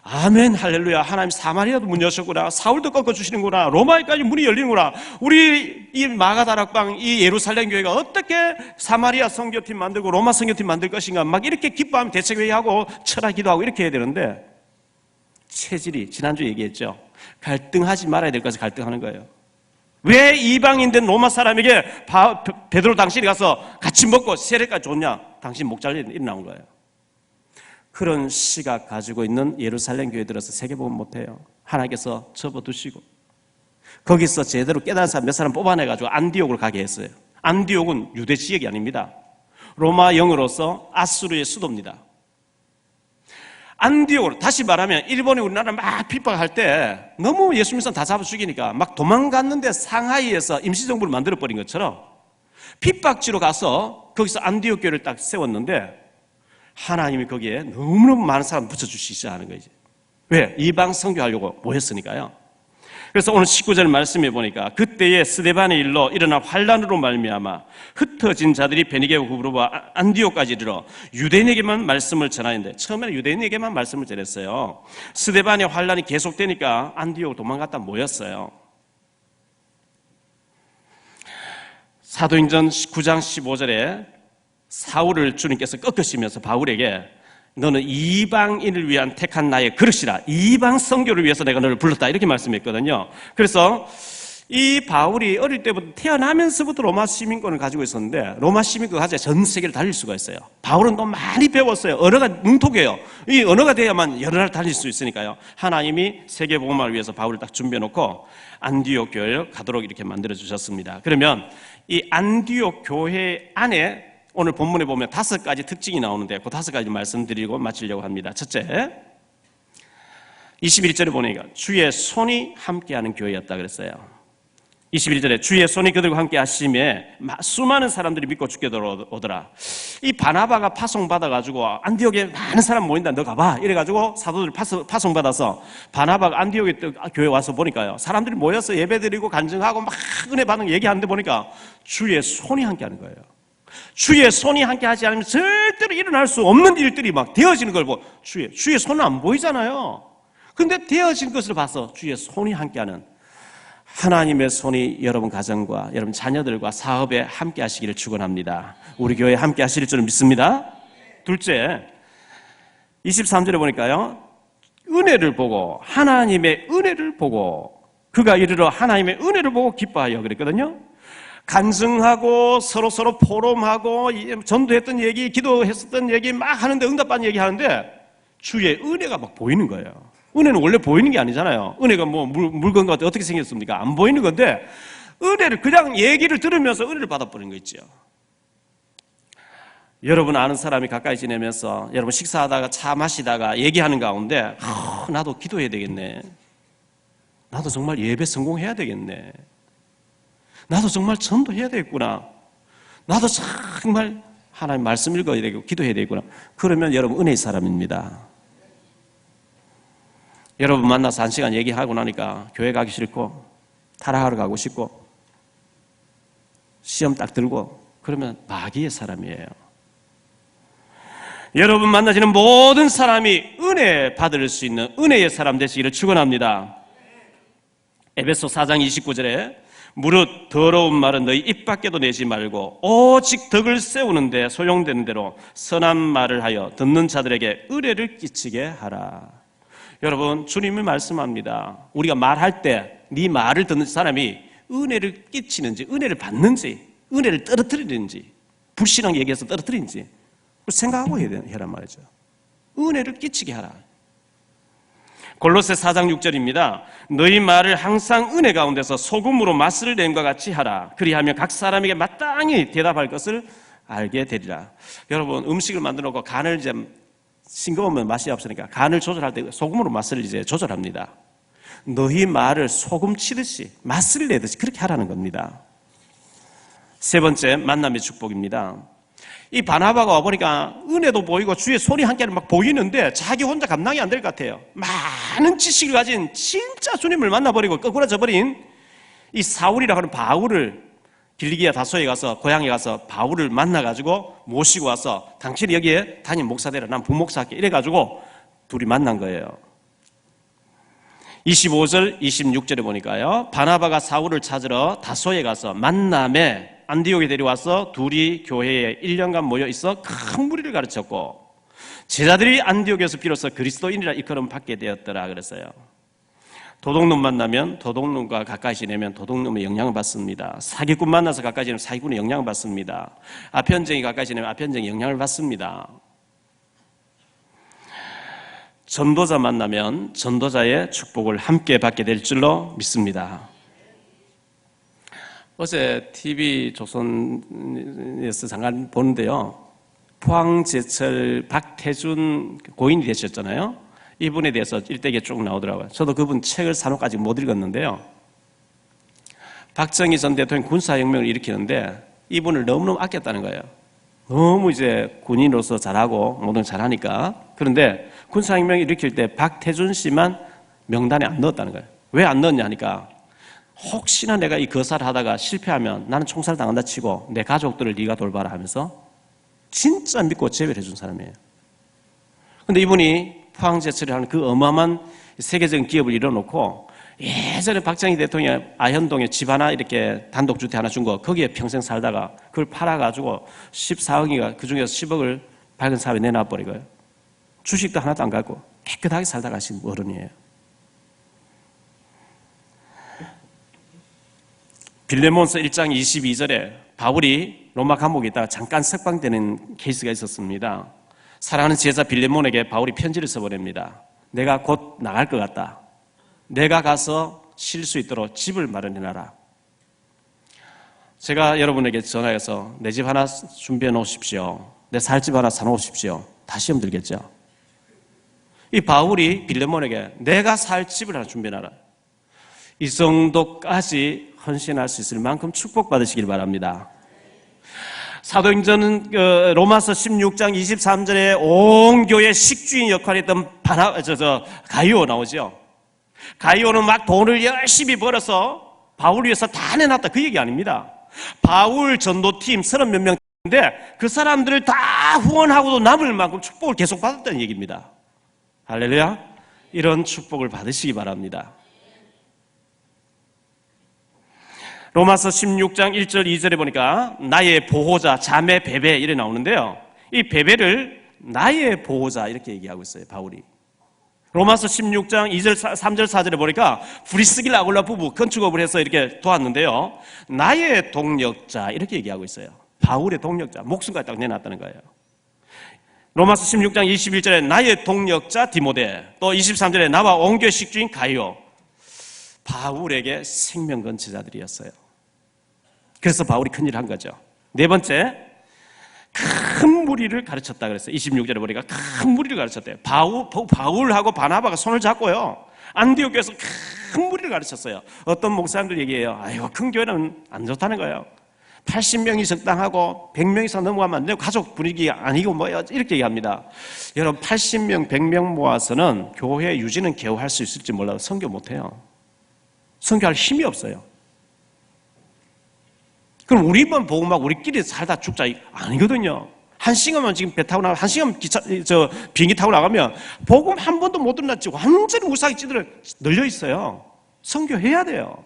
아멘, 할렐루야. 하나님 사마리아도 문 여셨구나. 사울도 꺾어주시는구나. 로마에까지 문이 열리는구나. 우리 이 마가다락방, 이 예루살렘 교회가 어떻게 사마리아 선교팀 만들고 로마 선교팀 만들 것인가 막 이렇게 기뻐하면 대책회의하고 철학 기도하고 이렇게 해야 되는데 체질이 지난주 얘기했죠. 갈등하지 말아야 될 것을 갈등하는 거예요. 왜 이방인된 로마 사람에게 베드로 당신이 가서 같이 먹고 세례까지 줬냐? 당신 목 잘려 일어나온 거예요. 그런 시각 가지고 있는 예루살렘 교회 들어서 세계복음 못해요. 하나님께서 접어두시고 거기서 제대로 깨달은 사람 몇 사람 뽑아내가지고 안디옥으로 가게 했어요. 안디옥은 유대 지역이 아닙니다. 로마 영어로서 아수르의 수도입니다. 안디옥으로, 다시 말하면 일본이 우리나라 막 핍박할 때 너무 예수 믿는 사람 다 잡아 죽이니까 막 도망갔는데 상하이에서 임시정부를 만들어버린 것처럼 핍박지로 가서 거기서 안디옥 교회를 딱 세웠는데 하나님이 거기에 너무너무 많은 사람 붙여주시지 않은 거지. 왜? 이방 선교하려고 모였으니까요. 그래서 오늘 19절 말씀해 보니까 그때의 스데반의 일로 일어난 환란으로 말미암아 흩어진 자들이 베니게와 구브로와 안디옥까지 이르러 유대인에게만 말씀을 전하는데, 처음에는 유대인에게만 말씀을 전했어요. 스데반의 환란이 계속되니까 안디옥 도망갔다 모였어요. 사도행전 9장 15절에 사울을 주님께서 꺾으시면서 바울에게 너는 이방인을 위한 택한 나의 그릇이라, 이방 선교를 위해서 내가 너를 불렀다, 이렇게 말씀했거든요. 그래서 이 바울이 어릴 때부터 태어나면서부터 로마 시민권을 가지고 있었는데 로마 시민권 가지고 전 세계를 달릴 수가 있어요. 바울은 또 많이 배웠어요. 언어가 능통해요. 이 언어가 돼야만 여러 나라 달릴 수 있으니까요. 하나님이 세계 복음화를 위해서 바울을 딱 준비해놓고 안디옥 교회를 가도록 이렇게 만들어 주셨습니다. 그러면 이 안디옥 교회 안에 오늘 본문에 보면 5가지 특징이 나오는데 그 5가지 말씀드리고 마치려고 합니다. 첫째, 21절에 보니까 주의 손이 함께하는 교회였다 그랬어요. 21절에 주의 손이 그들과 함께 하심에 수많은 사람들이 믿고 죽게 오더라. 이 바나바가 파송받아가지고 안디옥에 많은 사람 모인다, 너 가봐 이래가지고 사도들 파송받아서 바나바가 안디옥에 교회 와서 보니까요, 사람들이 모여서 예배드리고 간증하고 막 은혜 받는 거 얘기하는데 보니까 주의 손이 함께하는 거예요. 주의 손이 함께 하지 않으면 절대로 일어날 수 없는 일들이 막 되어지는 걸 보고, 주의 손은 안 보이잖아요. 근데 되어진 것을 봐서 주의 손이 함께하는, 하나님의 손이 여러분 가정과 여러분 자녀들과 사업에 함께 하시기를 축원합니다. 우리 교회에 함께 하실 줄 믿습니다. 둘째, 23절에 보니까요, 은혜를 보고, 하나님의 은혜를 보고, 그가 이르러 하나님의 은혜를 보고 기뻐하여 그랬거든요. 간증하고 서로 포럼하고 전도했던 얘기, 기도했었던 얘기 막 하는데, 응답받는 얘기 하는데 주의 은혜가 막 보이는 거예요. 은혜는 원래 보이는 게 아니잖아요. 은혜가 뭐 물건 같아 어떻게 생겼습니까? 안 보이는 건데 은혜를 그냥 얘기를 들으면서 은혜를 받아버린 거 있죠. 여러분 아는 사람이 가까이 지내면서 여러분 식사하다가 차 마시다가 얘기하는 가운데 나도 기도해야 되겠네, 나도 정말 예배 성공해야 되겠네, 나도 정말 전도해야 되겠구나, 나도 정말 하나님 말씀 읽어야 되고 기도해야 되겠구나. 그러면 여러분 은혜의 사람입니다. 여러분 만나서 1시간 얘기하고 나니까 교회 가기 싫고 타락하러 가고 싶고 시험 딱 들고 그러면 마귀의 사람이에요. 여러분 만나시는 모든 사람이 은혜 받을 수 있는 은혜의 사람 되시기를 축원합니다. 에베소 4장 29절에 무릇 더러운 말은 너희 입 밖에도 내지 말고 오직 덕을 세우는데 소용되는 대로 선한 말을 하여 듣는 자들에게 의뢰를 끼치게 하라. 여러분 주님이 말씀합니다. 우리가 말할 때 네 말을 듣는 사람이 은혜를 끼치는지 은혜를 받는지 은혜를 떨어뜨리는지 불신앙 얘기해서 떨어뜨린지 생각하고 해란 말이죠. 은혜를 끼치게 하라. 골로새 4장 6절입니다. 너희 말을 항상 은혜 가운데서 소금으로 맛을 낸과 같이 하라. 그리하면 각 사람에게 마땅히 대답할 것을 알게 되리라. 여러분, 음식을 만들어 놓고 간을 이제 싱거우면 맛이 없으니까 간을 조절할 때 소금으로 맛을 이제 조절합니다. 너희 말을 소금 치듯이 맛을 내듯이 그렇게 하라는 겁니다. 세 번째, 만남의 축복입니다. 이 바나바가 와보니까 은혜도 보이고 주의 손이 한께는 막 보이는데 자기 혼자 감당이 안 될 것 같아요. 많은 지식을 가진 진짜 주님을 만나버리고 거꾸라져 버린 이 사울이라고 하는 바울을 빌리기아 다소에 가서 고향에 가서 바울을 만나가지고 모시고 와서 당신이 여기에 담임 목사 되라, 난 부목사 할게 이래가지고 둘이 만난 거예요. 25절 26절에 보니까요, 바나바가 사울을 찾으러 다소에 가서 만남에 안디옥에 데려와서 둘이 교회에 1년간 모여 있어 큰 무리를 가르쳤고 제자들이 안디옥에서 비로소 그리스도인이라 일컬음 받게 되었더라 그랬어요. 도둑놈 만나면 도둑놈과 가까이 지내면 도둑놈의 영향을 받습니다. 사기꾼 만나서 가까이 지내면 사기꾼의 영향을 받습니다. 아편쟁이 가까이 지내면 아편쟁이 영향을 받습니다. 전도자 만나면 전도자의 축복을 함께 받게 될 줄로 믿습니다. 어제 TV 조선에서 잠깐 보는데요, 포항제철 박태준 고인이 되셨잖아요. 이분에 대해서 일대기에 쭉 나오더라고요. 저도 그분 책을 사놓고 아직 못 읽었는데요, 박정희 전 대통령 군사혁명을 일으키는데 이분을 너무너무 아꼈다는 거예요. 너무 이제 군인으로서 잘하고 모든 걸 잘하니까. 그런데 군사혁명을 일으킬 때 박태준 씨만 명단에 안 넣었다는 거예요. 왜 안 넣었냐 하니까 혹시나 내가 이 거사를 하다가 실패하면 나는 총살 당한다 치고 내 가족들을 네가 돌봐라 하면서 진짜 믿고 제외를 해준 사람이에요. 그런데 이분이 포항제철이라는 그 어마어마한 세계적인 기업을 이뤄놓고 예전에 박정희 대통령이 아현동에 집 하나 이렇게 단독주택 하나 준 거 거기에 평생 살다가 그걸 팔아가지고 14억이가 그중에서 10억을 밝은 사회에 내놔버리고요. 주식도 하나도 안 갖고 깨끗하게 살다 가신 어른이에요. 빌레몬서 1장 22절에 바울이 로마 감옥에 있다가 잠깐 석방되는 케이스가 있었습니다. 사랑하는 제자 빌레몬에게 바울이 편지를 써보냅니다. 내가 곧 나갈 것 같다. 내가 가서 쉴 수 있도록 집을 마련해놔라. 제가 여러분에게 전화해서 내 집 하나 준비해 놓으십시오, 내 살 집 하나 사놓으십시오, 다 시험 들겠죠. 이 바울이 빌레몬에게 내가 살 집을 하나 준비해놔라, 이 정도까지 헌신할 수 있을 만큼 축복받으시길 바랍니다. 사도행전은 로마서 16장 23절에 온 교회 식주인 역할을 했던 가이오 나오죠. 가이오는 막 돈을 열심히 벌어서 바울 위해서 다 내놨다 그 얘기 아닙니다. 바울 전도팀 30몇 명인데 그 사람들을 다 후원하고도 남을 만큼 축복을 계속 받았다는 얘기입니다. 할렐루야. 이런 축복을 받으시기 바랍니다. 로마서 16장 1절 2절에 보니까 나의 보호자, 자매, 베베 이래 나오는데요, 이 베베를 나의 보호자 이렇게 얘기하고 있어요, 바울이. 로마서 16장 2절, 3절, 4절에 보니까 브리스길 아굴라 부부 건축업을 해서 이렇게 도왔는데요, 나의 동력자 이렇게 얘기하고 있어요. 바울의 동력자, 목숨까지 딱 내놨다는 거예요. 로마서 16장 21절에 나의 동력자 디모데, 또 23절에 나와 온교회 식주인 가이오, 바울에게 생명 건 제자들이었어요. 그래서 바울이 큰일을 한 거죠. 네 번째, 큰 무리를 가르쳤다 그랬어요. 26절에 보니까 큰 무리를 가르쳤대요. 바울하고 바나바가 손을 잡고요, 안디옥에서 큰 무리를 가르쳤어요. 어떤 목사님들 얘기해요. 아이고, 큰 교회는 안 좋다는 거예요. 80명이 적당하고 100명 이상 넘어가면 안 돼요. 가족 분위기가 아니고 뭐예요. 이렇게 얘기합니다. 여러분, 80명, 100명 모아서는 교회 유지는 겨우 할 수 있을지 몰라도 선교 못해요. 선교할 힘이 없어요. 그럼 우리만 보고 막 우리끼리 살다 죽자 아니거든요. 1시간만 지금 배 타고 나가면 1시간 비행기 타고 나가면 복음 한 번도 못 들었지 완전히 우사기 찌들어 널려 있어요. 선교해야 돼요.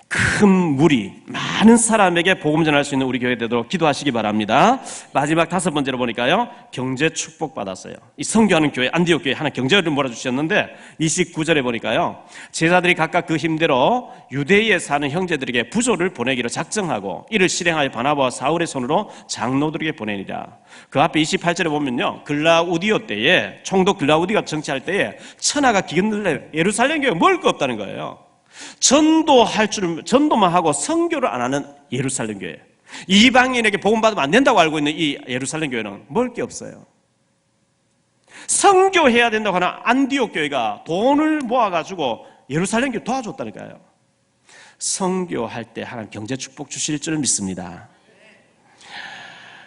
큰 무리, 많은 사람에게 복음 전할 수 있는 우리 교회 되도록 기도하시기 바랍니다. 마지막 5번째로 보니까요, 경제 축복 받았어요. 이 선교하는 교회, 안디옥 교회 하나 경제를 몰아주셨는데 29절에 보니까요, 제자들이 각각 그 힘대로 유대에 사는 형제들에게 부조를 보내기로 작정하고 이를 실행하여 바나바와 사울의 손으로 장로들에게 보내니라. 그 앞에 28절에 보면요, 글라우디오 때에, 총독 글라우디가 정치할 때에 천하가 기근들래 예루살렘 교회가 먹을 거 없다는 거예요. 전도만 하고 선교를 안 하는 예루살렘 교회, 이방인에게 복음 받으면 안 된다고 알고 있는 이 예루살렘 교회는 먹을 게 없어요. 선교해야 된다고 하는 안디옥 교회가 돈을 모아가지고 예루살렘 교회 도와줬다니까요. 선교할 때 하나님 경제 축복 주실 줄 믿습니다.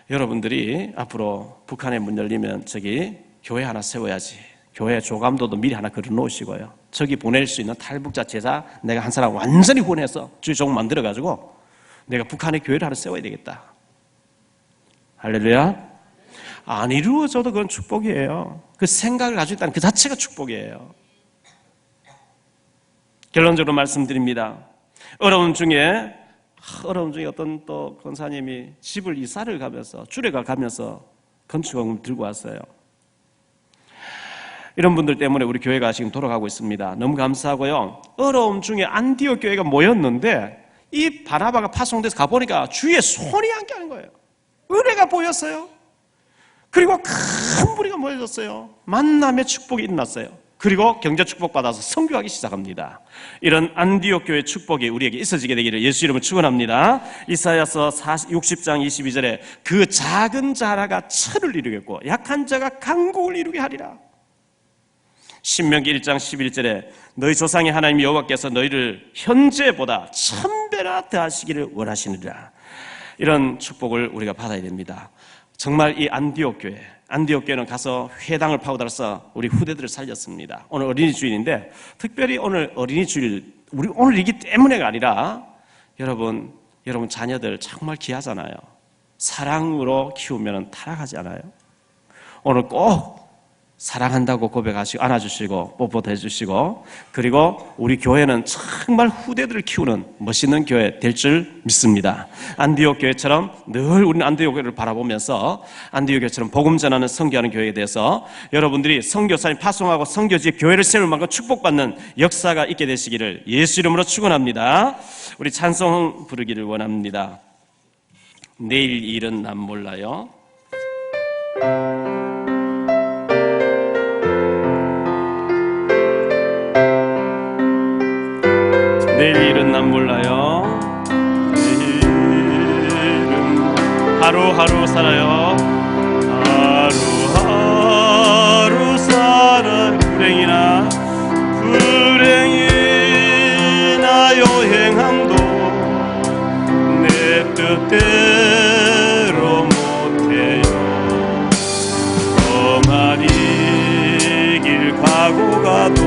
여러분들이 앞으로 북한에 문 열리면 저기 교회 하나 세워야지, 교회 조감도도 미리 하나 걸어 놓으시고요, 저기 보낼 수 있는 탈북자 제자 내가 한 사람 완전히 보내서 주의 종 만들어가지고 내가 북한에 교회를 하나 세워야 되겠다. 할렐루야. 안 이루어져도 그건 축복이에요. 그 생각을 가지고 있다는 그 자체가 축복이에요. 결론적으로 말씀드립니다. 어려움 중에 어떤 또 권사님이 집을 이사를 가면서 주례가 가면서 건축원금 들고 왔어요. 이런 분들 때문에 우리 교회가 지금 돌아가고 있습니다. 너무 감사하고요. 어려움 중에 안디옥 교회가 모였는데 이 바나바가 파송돼서 가보니까 주위에 손이 함께하는 거예요. 은혜가 보였어요. 그리고 큰 무리가 모여졌어요. 만남의 축복이 일어났어요. 그리고 경제 축복 받아서 선교하기 시작합니다. 이런 안디옥 교회 축복이 우리에게 있어지게 되기를 예수 이름으로 축원합니다. 이사야서 60장 22절에 그 작은 자라가 철을 이루겠고 약한 자가 강국을 이루게 하리라. 신명기 1장 11절에 너희 조상의 하나님 여호와께서 너희를 현재보다 1000배나 더하시기를 원하시느니라. 이런 축복을 우리가 받아야 됩니다. 정말 이 안디옥 교회는 가서 회당을 파고들어서 우리 후대들을 살렸습니다. 오늘 어린이 주일인데 특별히 오늘 어린이 주일, 우리 오늘이기 때문에가 아니라 여러분 자녀들 정말 귀하잖아요. 사랑으로 키우면 타락하지 않아요. 오늘 꼭 사랑한다고 고백하시고 안아주시고 뽀뽀도 해주시고, 그리고 우리 교회는 정말 후대들을 키우는 멋있는 교회 될 줄 믿습니다. 안디옥 교회처럼 늘 우리는 안디옥 교회를 바라보면서 안디옥 교회처럼 복음 전하는 선교하는 교회에 대해서 여러분들이 선교사님 파송하고 선교지에 교회를 세울 만큼 축복받는 역사가 있게 되시기를 예수 이름으로 축원합니다. 우리 찬송 부르기를 원합니다. 내일 일은 난 몰라요. 내일 일은 난 몰라요. 내일은 하루하루 살아요. 하루하루 살아. 불행이나 여행함도 내 뜻대로 못해요. 험한 이 길 가고 가도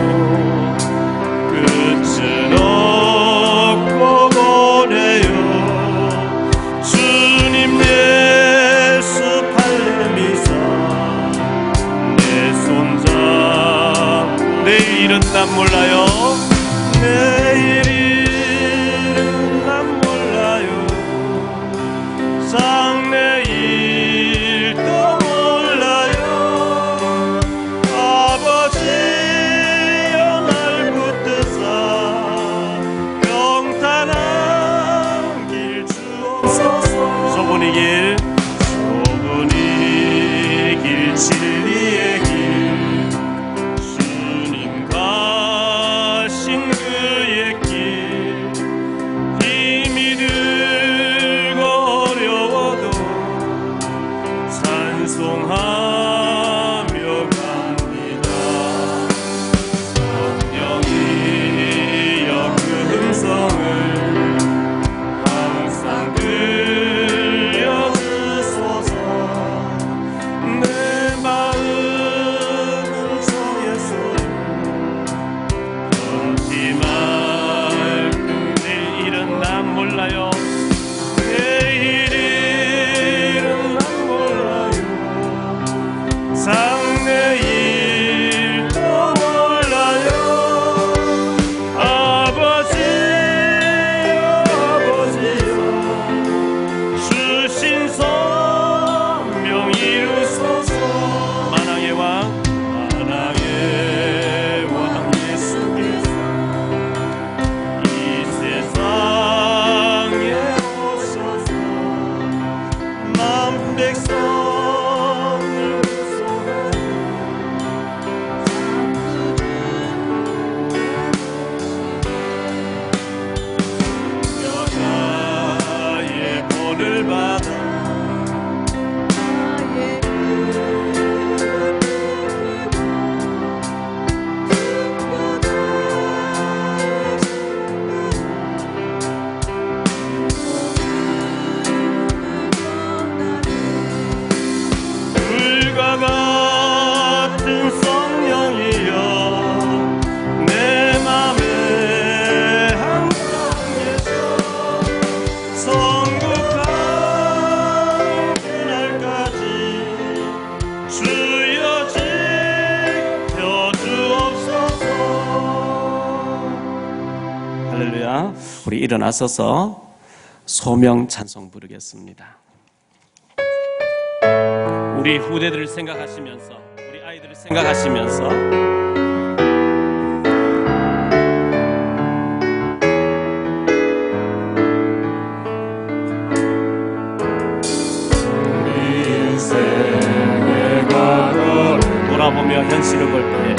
끝은 없고 보내요. 주님 예수 팔레미사 내 손잡고 내일은 난 몰라요. 내일은 난 몰라요. 할렐루야. 우리 일어나서서 소명 찬송 부르겠습니다. 우리 후대들을 생각하시면서, 우리 아이들을 생각하시면서 돌아보며 현실을 볼 때에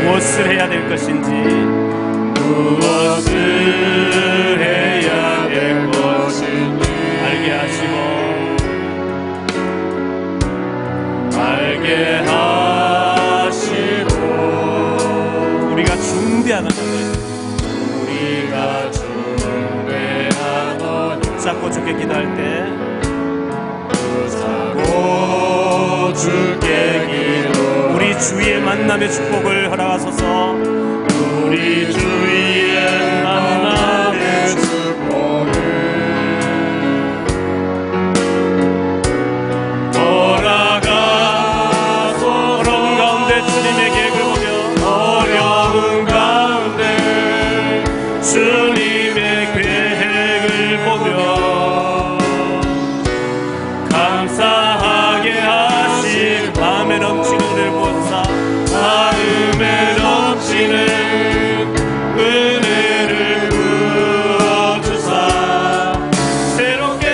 무엇을 해야 될 것인지, 무엇을 해야 될 것인지 알게 하시고 우리가 중대하노니 붙잡고 주께 기도할 때 우리 주위의 만남의 축복을 허락하소서. 우리 주위의 만남의 축복을 허락하소서. 어려운 가운데 주님의 계획을 보며, 어려운 가운데 주님의 계획을 보며 감사하게 하신 마음에 넘치는 은혜를 보사, 마음에 넘치는 은혜를 부어주사 새롭게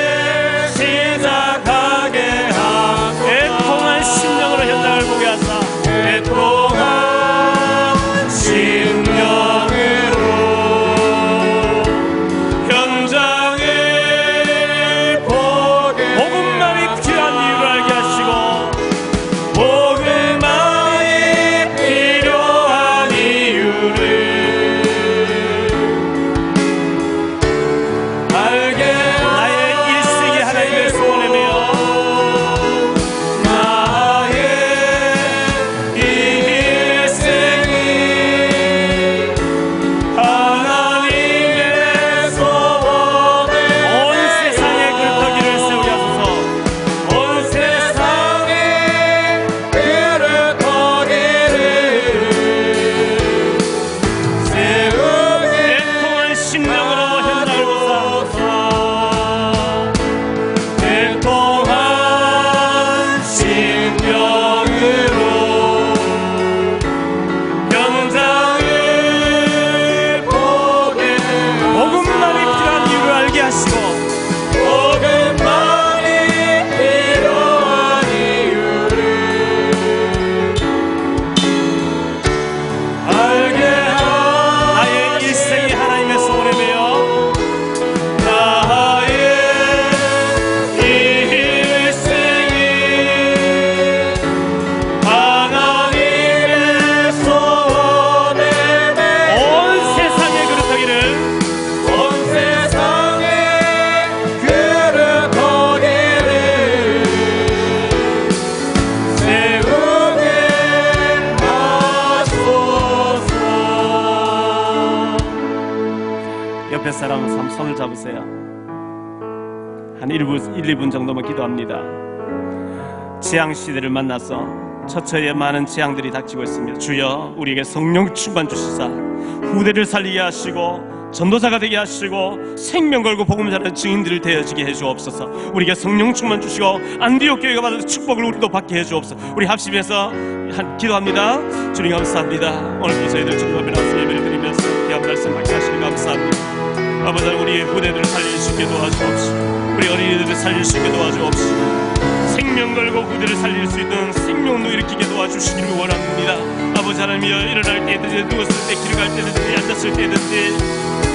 시작하게 하소서. 애통한 심령으로 현장을 보게 하사, 애통한 심령으로 현장을 보게, 복음만이 필요한 이유를 알게 하시고, 복음만이 필요한 이유를 알게, 나의 일생이 하나님의 소원에 매여, 나의 일생이 하나님의 소원에 온 세상에 그릇터기를 세우게 하소서. 온 세상에 그릇터기를 세우게, 애통한 심령으로 현장을 보사, 애통한 심령으로 현장을 보게, 복음만이 필요한 이유를 알게 하시고, 복음만이 필요한 이유를 알게 하소서. 나의 일생이 하나님의 소원에 매여, 나의 일생이 하나님의 소원에 매여 온 세상에 그릇하기를, 온 세상에 그릇하기를 세우게 하소서. 옆에 사람 손을 잡으세요. 한 1, 2분 정도만 기도합니다. 재앙 시대를 만나서 처처에 많은 재앙들이 닥치고 있습니다. 주여, 우리에게 성령 충만 주시사 후대를 살리게 하시고 전도사가 되게 하시고 생명 걸고 복음 전하는 증인들을 되어지게 해주옵소서. 우리에게 성령 충만 주시고 안디옥 교회가 받은 축복을 우리도 받게 해주옵소서. 우리 합심해서 기도합니다. 주님 감사합니다. 오늘도 저희들 주님 앞에 나와서 예배를 드리면서 귀한 말씀 받게 하시니 감사합니다. 아버지, 우리 후대들을 살릴 수 있게 도와주옵시고, 우리 어린이들을 살릴 수 있게 도와주옵시고, 생명 걸고 후대를 살릴 수 있는 생명도 일으키게 도와주시기를 원합니다. 아버지 하나님이여, 일어날 때든지 누웠을 때, 길 갈 때든지 앉았을 때든지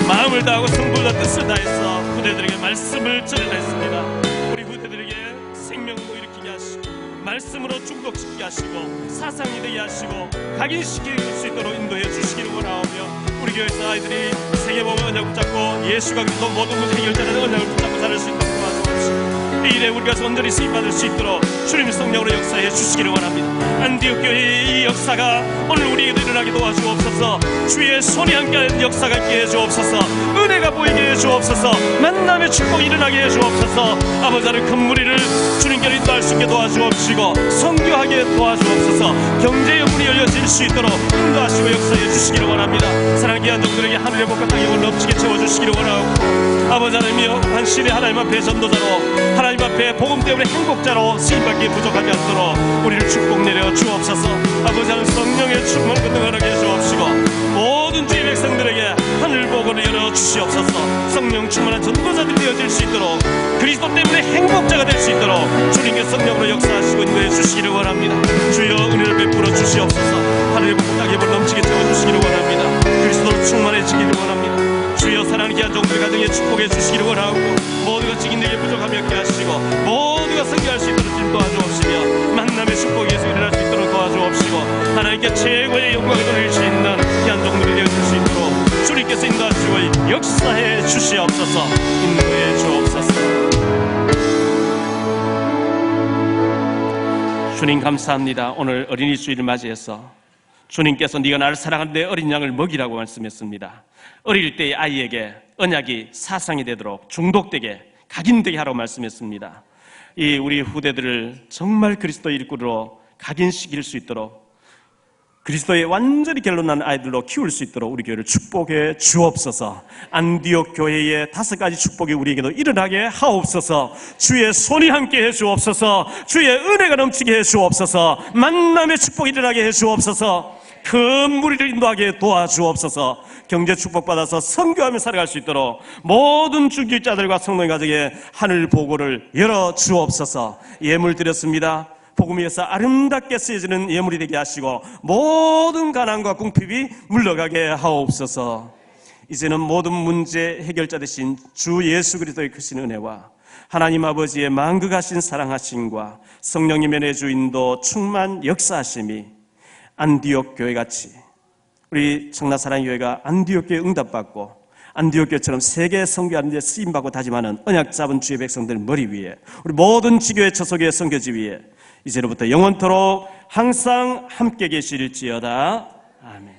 마음을 다하고 성도와 뜻을 다해서 후대들에게 말씀을 전했습니다. 우리 후대들에게 생명도 일으키게 하시고 말씀으로 중독시키게 하시고 사상이 되게 하시고 각인시킬 수 있도록 인도해 주시기를 원하오며, 우리 교회에서 아이들이 세계복음 언약을 붙잡고 예수가 그리스도 모든 문제 해결자라는 언약을 붙잡고 살을 수 있도록 도와주옵시고, 이 일에 우리가 온전히 쓰임받을 수 있도록 주님 성령으로 역사해 주시기를 원합니다. 안디옥 교회의 이 역사가 오늘 우리에게도 일어나게 도와주옵소서. 주의 손이 함께하는 역사가 있게 해주옵소서. 은혜가 보이게 해주옵소서. 만남의 축복이 일어나게 해주옵소서. 아버지 하나님, 큰 무리를 주님께로 인도할 수 있게 도와주옵시고 선교하게 도와주옵소서. 경제의 문이 이어질 수 있도록 인도하시고 역사해 주시기를 원합니다. 사랑하는 귀한 종들에게 하늘의 복과 땅의 복을 넘치게 채워주시기를 원하고, 아버지 하나님이여, 한시대 하나님 앞에 전도자로, 하나님 앞에 복음 때문에 행복자로 쓰임받기에 부족하지 않도록 우리를 축복 내려 주옵소서. 아버지 하나님, 성령의 충만 권능하게 해주옵시고, 모든 주의 백성들에게 하늘 복을 열어 주시옵소서. 성령 충만한 전도자들이 되어질 수 있도록, 그리스도 때문에 행복자가 될 수 있도록 주님께 성령으로 역사하시고 인도해 주시기를 원합니다. 주여 은혜를 베풀어 주시옵소서. 하늘의 복 땅의 복 넘치게 채워주시기를 원합니다. 그리스도로 충만해지기를 원합니다. 주여 사랑하는 귀한 종들 가정에 축복해 주시기를 원하고, 모두가 증인에게 부족함이 없게 하시고 모두가 성교할 수 있도록 인도하주옵시며, 만남의 축복에서 일어날 수 있도록 도와주옵시고, 하나님께 최고의 영광을 돌릴 수 있는 귀한 종들이 되어줄 수 있도록 주님께서 인도하시고 역사해 주시옵소서. 인도해 주옵소서. 주님 감사합니다. 오늘 어린이 주일을 맞이해서 주님께서 네가 나를 사랑하는데 어린 양을 먹이라고 말씀했습니다. 어릴 때의 아이에게 언약이 사상이 되도록 중독되게 각인되게 하라고 말씀했습니다. 이 우리 후대들을 정말 그리스도의 일꾼으로 각인시킬 수 있도록, 그리스도의 완전히 결론난 아이들로 키울 수 있도록 우리 교회를 축복해 주옵소서. 안디옥 교회의 5가지 축복이 우리에게도 일어나게 하옵소서. 주의 손이 함께 해 주옵소서. 주의 은혜가 넘치게 해 주옵소서. 만남의 축복이 일어나게 해 주옵소서. 큰 무리를 인도하게 도와주옵소서. 경제 축복받아서 선교하며 살아갈 수 있도록 모든 중직자들과 성도의 가정에 하늘 보고를 열어 주옵소서. 예물 드렸습니다. 복음 위해서 아름답게 쓰여지는 예물이 되게 하시고 모든 가난과 궁핍이 물러가게 하옵소서. 이제는 모든 문제 해결자 되신 주 예수 그리스도의 크신 은혜와 하나님 아버지의 만극하신 사랑하심과 성령님의 내주 인도 충만 역사하심이 안디옥 교회같이, 우리 청라사랑교회가 안디옥 교회 응답받고 안디옥 교회처럼 세계 선교하는 데 쓰임받고 다짐하는 언약 잡은 주의 백성들 머리 위에, 우리 모든 지교회 처소교회 선교지 위에 이제로부터 영원토록 항상 함께 계실지어다. 아멘.